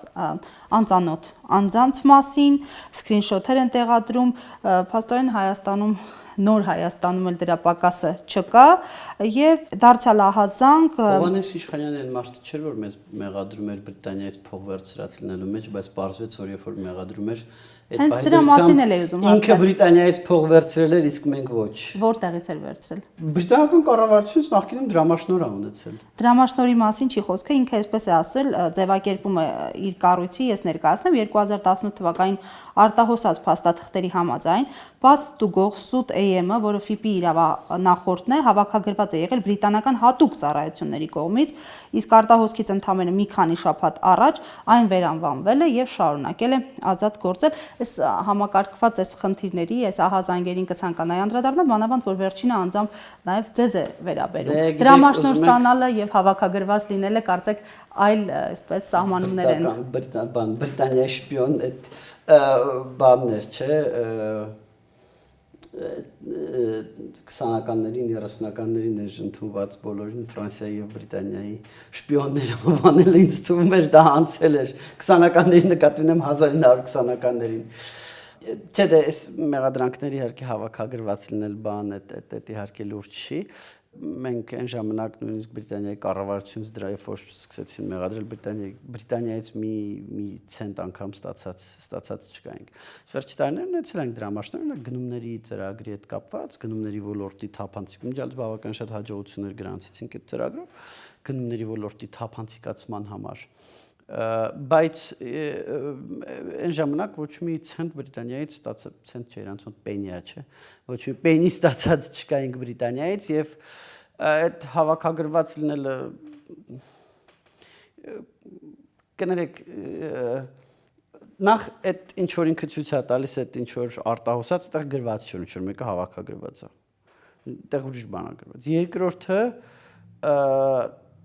անծանոթ անձանց մասին, սկրինշոթեր են տեղադրում, փաստորեն Հայաստանում նոր Հայաստանում էլ դրա պակասը չկա եւ դարձյալ ահազանգ Հովհաննես Իշխանյանը այն մարդը չէր, որ մեզ մեղադրում էր Բրիտանիայից փող վերցրած լինելու մեջ, բայց պարզվեց, որ երբ որ մեղադրում էր հենց դրա մասին էլ է ուզում ինքը Բրիտանիայից փող վերցրել էր, իսկ մենք ոչ։ Որտեղից էր վերցրել։ Բրիտանական կառավարությունից նախկինում դրամաշնոր ա ունեցել։ Դրամաշնորի մասին չի խոսքը, ինքը այսպես է ասել, ձևակերպում է իր կառույցի, ես ներկայացնեմ 2018 թվականին արտահոսած փաստաթղթերի համաձայն, բաց տուգող Սուտ AM-ը, որը FIPI նախորդն է, հավաքագրված է եղել բրիտանական հատուկ ծառայությունների կողմից, իսկ արտահոսքից ընդամենը մի քանի շաբաթ առաջ այն վերանվանվել է եւ շարունակել է ազատ գործել։ Այս համակարգված այս խնդիրների, այս ահազանգերին կցանկանայի անդրադառնալ, մանավանդ որ վերջինը անձամբ նաև ձեզ է վերաբերում։ Դրամաշնոր ստանալը եւ հավաքագրված լինելը կարծեք այլ այսպես սահմանումներ են։ Բրիտանիայի շպիոն այդ բաններ, չէ, 20-ականներին, 30-ականներին էր ընդունված բոլորին Ֆրանսիայի եւ Բրիտանիայի շպիոնները հովանել ինձ թվում էր դա անցել էր 20-ականների նկատի ունեմ 1920-ականներին չէ դե այս մեղադրանքների իհարկե հավաքագրված լինել բան այդ իհարկե լուրջ չի մենք այն ժամանակ նույնիսկ Բրիտանիայի կառավարությունից դրա երբ որ սկսեցին մեղադրել Բրիտանիայից մի ցենտ անգամ ստացած չկայինք։ Վերջի տարիներն ունեցել ենք դրամաշներ, գնումների ծրագրի հետ կապված, գնումների ոլորտի թափանցիկ, միջազգային բավական շատ հաջողություններ գրանցեցինք այդ ծրագրով, գնումների ոլորտի թափանցիկացման համար։ Բայց այն ժամանակ ոչ մի ցենտ Բրիտանիայից ստացած ցենտ չէ, իրանց մոտ պենիա չէ, ոչ մի պենի ստացած չկայինք Բրիտանիայից եւ այդ հավաքագրված լինելը կներեք նախ այդ ինչ որ ինքը ցույց է տալիս այդ ինչ որ արտահոսած այդտեղ գրված չէ, ինչ որ մեկը հավաքագրված է։ Այդտեղ ուրիշ բան է գրված։ Երկրորդը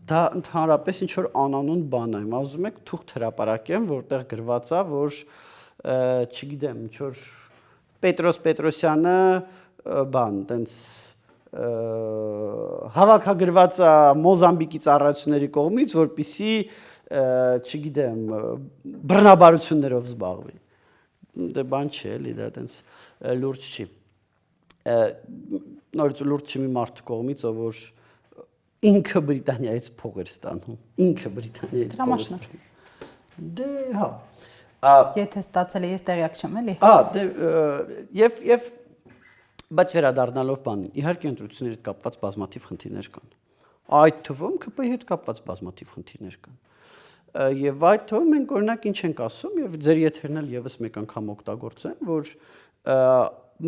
դա ընդհանրապես ինչ որ անանուն բան է։ Հիմա ուզում եք թուղթ հրապարակեմ, որտեղ գրված է, որ չգիտեմ, ինչ որ Պետրոս Պետրոսյանը բան, տենց հավաքագրված է Մոզամբիկի ծառայությունների կողմից, որպեսզի, չգիտեմ, բռնաբարություններով զբաղվի։ Դե բան չէ, էլի դա տենց լուրջ չի։ Նորից լուրջ չի մի մարդու կողմից, ով որ ինքը Բրիտանիայից փող էր ստանում, ինքը Բրիտանիայից փող ստանում։ Դե հա։ Եթե ստացել է, ես տեղյակ չեմ, էլի։ Դե եւ բայց վերադառնալով բանին, իհարկե ընտրությունների հետ կապված բազմաթիվ խնդիրներ կան։ Այդ թվում ԿՊ-ի հետ կապված բազմաթիվ խնդիրներ կան։ Եվ այդ թվում մենք օրինակ ինչ ենք ասում եւ ձեր եթերն էլ եւս մեկ անգամ օգտագործեմ, որ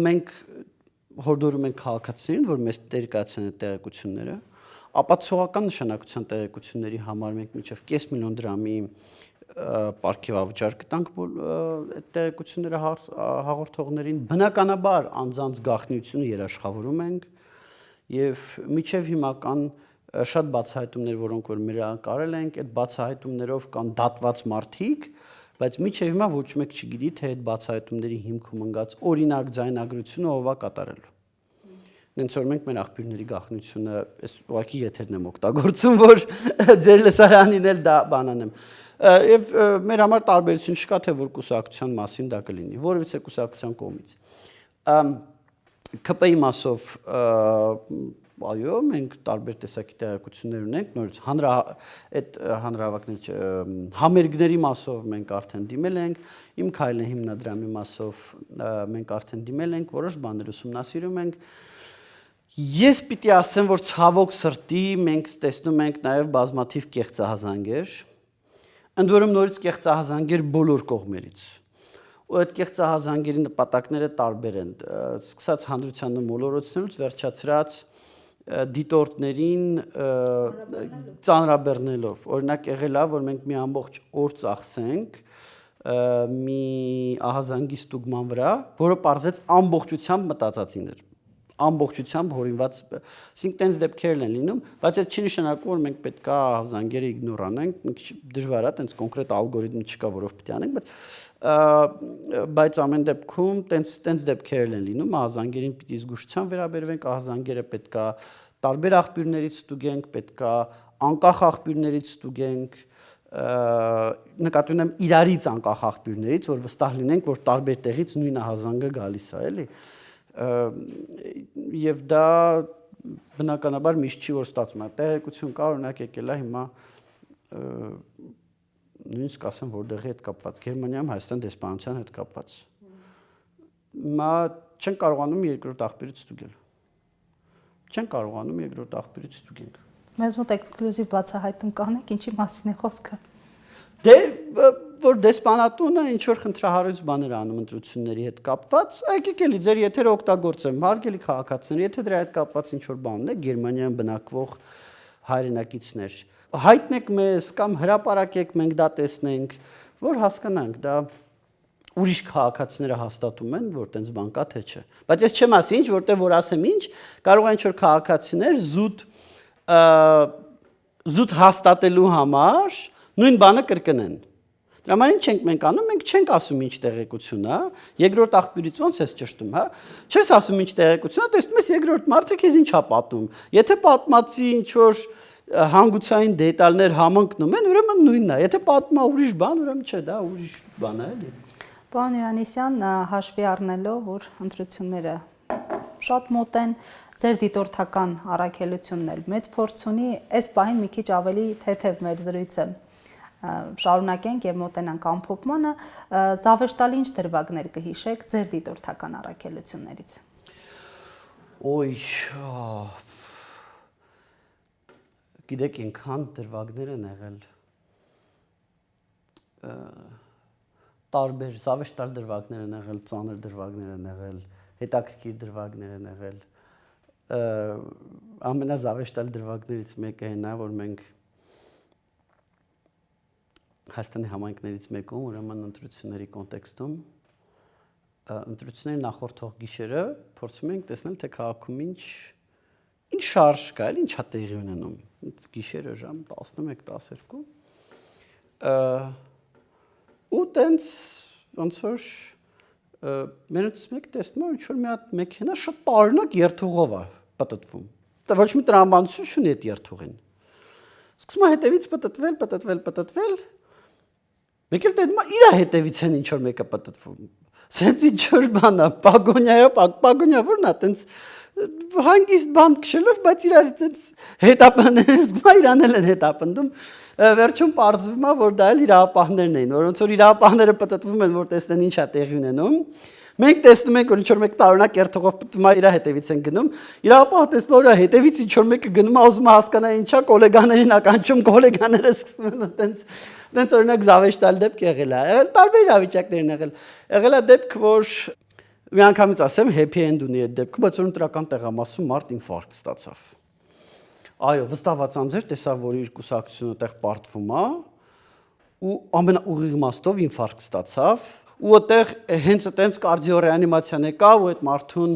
մենք հորդորում ենք քաղաքացիներին, որ մեզ ներկայացնեն այդ տեղեկությունները, ապացուցողական նշանակության տեղեկությունների համար մենք մինչև $500,000 դրամի պարգևավճար կտանք այդ տեղեկությունները հաղորդողներին, բնականաբար անձանց գաղտնիությունը երաշխավորում ենք եւ միջև հիմա կան շատ բացահայտումներ, որոնք որ մեր կարել ենք, այդ բացահայտումներով կան դատված մարդիկ, բայց միջև հիմա ոչ մեկ չգիտի, թե այդ բացահայտումների հիմքում ընկած օրինակ ձայնագրությունը ով է կատարել։ Նենց որ մենք մեր աղբյուրների գաղտնիությունը այս ուղղակի եթերն եմ օգտագործում, որ ձեր լսարանին էլ դա բան անեմ։ Եվ մեր համար տարբերություն չկա, թե որ կուսակցության մասին դա կլինի, որևիցե կուսակցության կողմից։ ԿՊ-ի մասով այո, մենք տարբեր տեսակի տեղեկություններ ունենք, նորից այդ հանրահավաքների համերգների մասով մենք արդեն դիմել ենք, իմ քայլը հիմնադրամի մասով մենք արդեն դիմել ենք, որոշ բաներ ուսումնասիրում ենք։ Ես պիտի ասեմ, որ ցավոք սրտի մենք տեսնում ենք նաև բազմաթիվ կեղծահազանգեր, ընդ որում նորից կեղծահազանգեր բոլոր կողմերից։ Ու այդ կեղծահազանգերի նպատակները տարբեր են, սկսած հանրությանը մոլորեցնելուց վերջացրած դիտորդներին ծանրաբեռնելով։ Օրինակ եղել է, որ մենք մի ամբողջ օր ծախսենք մի ահազանգի ստուգման վրա, որը պարզվեց ամբողջությամբ մտածածին էր, ամբողջությամբ հորինված, այսինքն տենց դեպքեր են լինում, բայց այդ չի նշանակում, որ մենք պետք է ահազանգերը իգնոր անենք, մի քիչ դժվար է, տենց կոնկրետ ալգորիթմ չկա, որով պետք է անենք, բայց ամեն դեպքում տենց դեպքեր են լինում, ահազանգերին պիտի զգուշությամբ վերաբերվենք, ահազանգերը պետք է տարբեր աղբյուրներից ստուգենք, պետք է անկախ աղբյուրներից ստուգենք, նկատի ունեմ իրարից անկախ աղբյուրներից, որ վստահ լինենք, որ տարբեր տեղից նույն ահազանգը գալիս է, էլի։ Եվ դա բնականաբար միշտ չի, որ ստացվում է։ Տեղեկություն կա, օրինակ եկել է հիմա նույնիսկ ասեմ, որտեղի հետ կապված, Գերմանիայում Հայաստան դեսպանության հետ կապված։ Հիմա չեն կարողանում երկրորդ աղբյուրից ստուգել։ Չեն կարողանում երկրորդ աղբյուրից ստուգենք։ Մեզ մոտ էքսկլյուզիվ բացահայտում կանեք, ինչի մասին է խոսքը։ Դե որ դեսպանատունը ինչ որ խնդրահարույց բաներ անում ընտրությունների հետ կապված, եկեք էլի ձեր եթերը օգտագործեմ, հարգելի քաղաքացիներ, եթե դրա հետ կապված ինչ որ բան ունեք, Գերմանիայում բնակվող հայրենակիցներ, հայտնեք մեզ կամ հրապարակեք, մենք դա տեսնենք, որ հասկանանք, դա ուրիշ քաղաքացիները հաստատում են, որ տենց բան կա թե չէ։ Բայց ես չեմ ասի ինչ, որտեղ որ ասեմ ինչ, կարող է ինչ որ քաղաքացիներ զուտ հաստատելու համար նույն բանը կրկնեն։ Դրա համար ինչ ենք մենք անում, մենք չենք ասում ինչ տեղեկություն է, երկրորդ աղբյուրից ոնց ես ճշտում, հա։ Չես ասում ինչ տեղեկություն է, տեսնում ես երկրորդ մարդը քեզ ինչ է պատում։ Եթե պատմածի ինչ որ հանգուցային դետալներ համընկնում են, ուրեմն նույնն է։ Եթե պատմա ուրիշ բան, ուրեմն չէ, դա ուրիշ բան է, էլի։ Պարոն Հովհաննիսյան, հաշվի առնելով, որ ընտրությունները շատ մոտ են, ձեր դիտորդական առաքելությունն էլ մեծ փորձ ունի, այս պահին մի քիչ ավելի թեթև մեր զրույցը շարունակենք եւ մոտենանք ամփոփմանը, զավեշտալի ինչ դրվագներ կհիշեք ձեր դիտորդական առաքելություններից։ Ոյ, գիտեք, ինքան դրվագներ են եղել տարբեր զավեշտալ դրվագներ են եղել, ծանր դրվագներ են եղել, հետաքրքիր դրվագներ են եղել։ Ամենազավեշտալ դրվագներից մեկը այն է, որ մենք Հայաստանի համայնքներից մեկում, ուրեմն ընտրությունների կոնտեքստում, ընտրությունների նախորդող գիշերը փորձում ենք տեսնել, թե քաղաքում ինչ շարժ կա, ինչ է տեղի ունենում։ Գիշերը ժամ 11-12 ու տենց ոնց որ մենից մեկ տեսնում եմ, ինչ որ մի հատ մեքենա շատ տարօրինակ երթուղով է պտտվում։ Դա ոչ մի տրամաբանություն չունի այդ երթուղին։ Սկսում է հետևից պտտվել, մեկ էլ դեպի իր հետևից են ինչ որ մեկը պտտվում։ Սենց ինչ որ բան է, պագոնիա որն է, տենց հանգիստ բան քշելով, բայց իրար տենց հետապնդել, զգում իրանել են հետապնդում։ Վերջում պարզվում է, որ դա էլ իրապահներն էին, որոնց որ իրապահները պտտվում են, որ տեսնեն ինչ է տեղի ունենում։ Մենք տեսնում ենք, որ ինչ որ մեկ տարօրինակ երթուղով պտտվում է, իր հետևից են գնում։ Իրապահը տեսնում է, որ հետևից ինչ որ մեկը գնում է, ուզում է հասկանալ ինչա, գոլեգաներին ականջում, գոլեգաները սկսում են տենց օրինակ զավեշտալ դեպք եղել է։ Տարբեր իրավիճակներ են եղել։ Եղել է դեպք, որ մի անգամից ասեմ, happy end ունի այդ դեպքը, բայց որ ընտրական տեղամասում մարդ ինֆարկտ ստացավ։ Այո, վստահված անձեր տեսավ, որ իր կուսակցությունը տեղ պարտվում է ու ամենաուղիղ իմաստով ինֆարկտ ստացավ ու այդտեղ հենց այդտենց կարդիոռեանիմացիան եկավ ու այդ մարդուն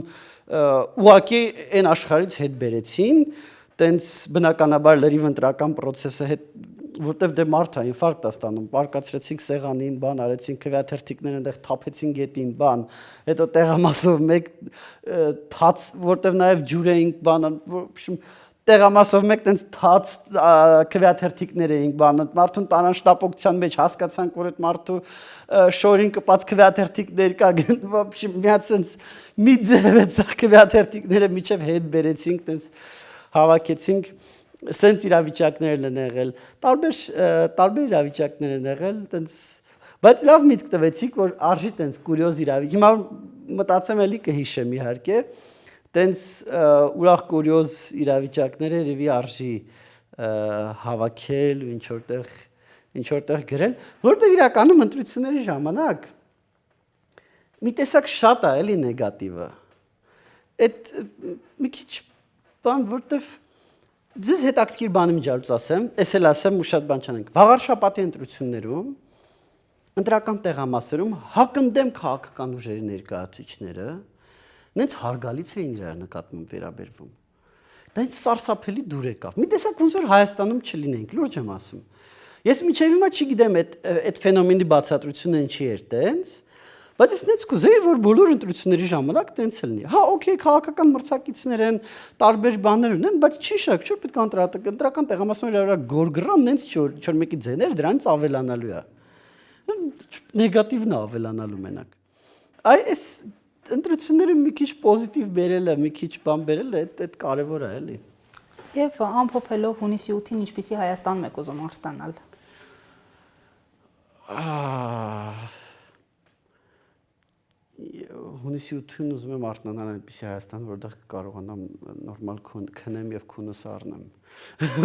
ուղակի այն աշխարհից հետ բերեցին, տենց բնականաբար լրիվ ընտրական process-ը հետ, որտեվ դե մարդ է ինֆարկտ է ստանում, պարկացրեցինք սեղանին, բան արեցինք, քվեաթերթիկները այնտեղ թափեցին գետին, բան, հետո տեղամասով մեկ թաց, որտեվ նաև ջուր էինք, բան, տեղամասով մեկ տենց թաց քվեաթերթիկներ էինք, բան, մարդուն տարան շտապօգնության մեջ հասկացանք, որ այդ մարդու շորին կպած քվեաթերթիկներ կա, մի հատ տենց մի ձև այդ քվեաթերթիկները միջև հետ բերեցինք, տենց հավաքեցինք սենց իրավիճակներն են եղել, տարբեր իրավիճակներ են եղել, տենց բայց լավ միտք տվեցիք, որ արժի տենց կուրիոզ իրավիճակ։ Հիմա մտածեմ էլի կհիշեմ իհարկե, տենց ուրախ կուրիոզ իրավիճակներ երևի արժի հավաքել ու ինչ որտեղ գրել, որտեղ իրականում ընտրությունների ժամանակ մի տեսակ շատ է էլի նեգատիվը։ Այդ մի քիչ բան, որտեղ ձեզ հետաքրքիր բանի միջալուց ասեմ, ես էլ ասեմ ու շատ բան չանենք։ Վաղար շաբաթի ընտրություններում ընտրական տեղամասերում հակընդդեմ քաղաքական ուժերի ներկայացուցիչները նենց հարգալից էին իրար նկատմամբ վերաբերվում։ Դա ինձ սարսափելի դուր եկավ։ Մի տեսակ ոնց որ Հայաստանում չլինենք, լուրջ եմ ասում։ Ես մինչև հիմա չգիտեմ այդ ֆենոմենի բացատրությունը ինչի էր տենց, բայց ես նենց կուզեի, որ բոլոր ընտրությունների ժամանակ տենց լինի։ Հա, օքեյ, քաղաքական մրցակիցներ են, տարբեր բաներ ունեն, բայց չի շարք, չէ՞ պետք է ընտրական տեղամասերի վրա գորգռան նենց չոր մեկի ձեներ դրանից ավելանալու է։ Նեգատիվն է ավելանալու մենակ։ Այս ընտրությունները մի քիչ պոզիտիվ բերելը, մի քիչ բան բերելը, այդ կարևոր է, էլի։ Եվ ամփոփելով հունիսի 8-ին ինչպիսի Հայաստանում եք ուզում արտանալ։ Հունիսի 8-ին ուզում եմ արտանալ այնպիսի Հայաստան, որտեղ կարողանամ նորմալ քնեմ եւ քունս առնեմ,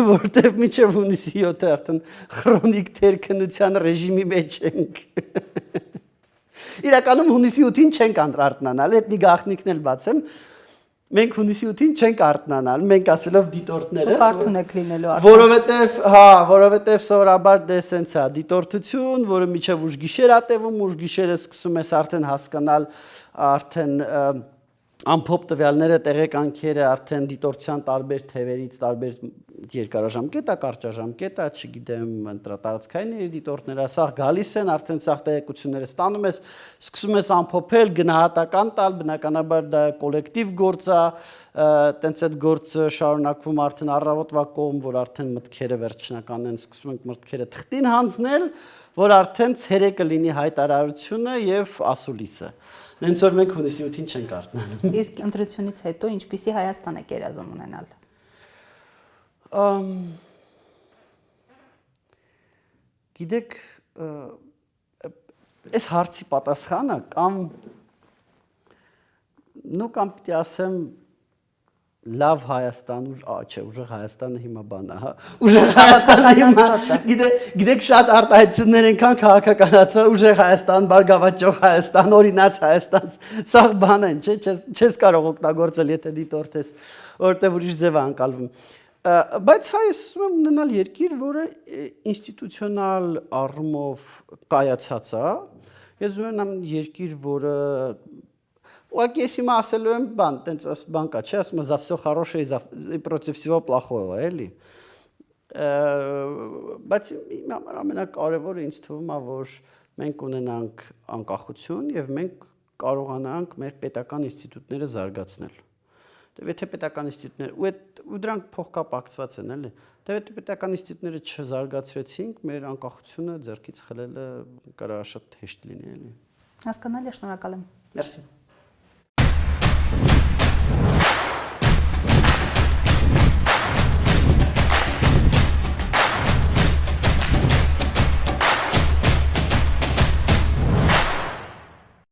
որտեղ մինչեւ հունիսի 7-ը արդեն քրոնիկ թերքնության ռեժիմի մեջ ենք։ Իրականում հունիսի 8-ին չենք արտանալ, այդ մի գաղտնիքն էլ բացեմ։ Մենք հունիսի 8-ին չենք արտանալ, մենք ասելով դիտորդներս, դուք արդյուն եք լինելու որովհետև սովորաբար դե սենց է դիտորդություն, որը միջև ուշ գիշեր ա տևում, ուշ գիշերը սկսում ես արդեն հասկանալ, արդեն ամփոփ տվյալները, տեղեկանքերը արդեն դիտորդության տարբեր թևերից, տարբեր երկարաժամկետ, կարճաժամկետ, չգիտեմ, ընտրատարածքային դիտորդները, սաղ գալիս են, արդեն սաղ տեղեկությունները ստանում ես, սկսում ես ամփոփել, գնահատական տալ, բնականաբար դա կոլեկտիվ գործ է, տենց այդ գործը շարունակվում արդեն առավոտվա կողմ, որ արդեն մտքերը վերջնական են, սկսում ենք մտքերը թղթին հանձնել, որ արդեն ցերեկը լինի հայտարարությունը եւ ասուլիսը։ Նենց որ մենք հունիսի 8-ին չենք արտանալու։ Իսկ ընտրությունից հետո ինչպիսի Հայաստան եք երազում ունենալ։ Գիտեք, այս հարցի պատասխանը կամ պիտի ասեմ լավ Հայաստան, չէ, ուժեղ Հայաստանը հիմա բան է, հա։ Ուժեղ Հայաստանը հիմա, գիտեք, շատ արտահայտություններ ենքան քաղաքականացվել, ուժեղ Հայաստան, բարգավաճող Հայաստան, օրինաց Հայաստան, սաղ բան են, չէ, չես կարող օգտագործել, եթե դիտորդ ես, որտեղ ուրիշ ձև է անցալվում։ Բայց հայ ուզում եմ ունենալ երկիր, որը ինստիտուցիոնալ առումով կայացած է։ Ես ուզում եմ երկիր, որը Уаки, если мы ասելու բան, տենց բան կա, չէ, ասում за всё хорошее и против всего плохого, էլի։ Բայց իմ համար ամենակարևորը ինձ թվում է, որ մենք ունենանք անկախություն եւ մենք կարողանանք մեր պետական ինստիտուտները զարգացնել։ Դե եթե պետական ինստիտուտներ ու դրանք փոխկապակցված են, էլի։ Դե եթե պետական ինստիտուտները չզարգացրեցինք, մեր անկախությունը ձեռքից խլելը կարող է շատ հեշտ լինի, էլի։ Հասկանալի է, շնորհակալ եմ։ Մերսի։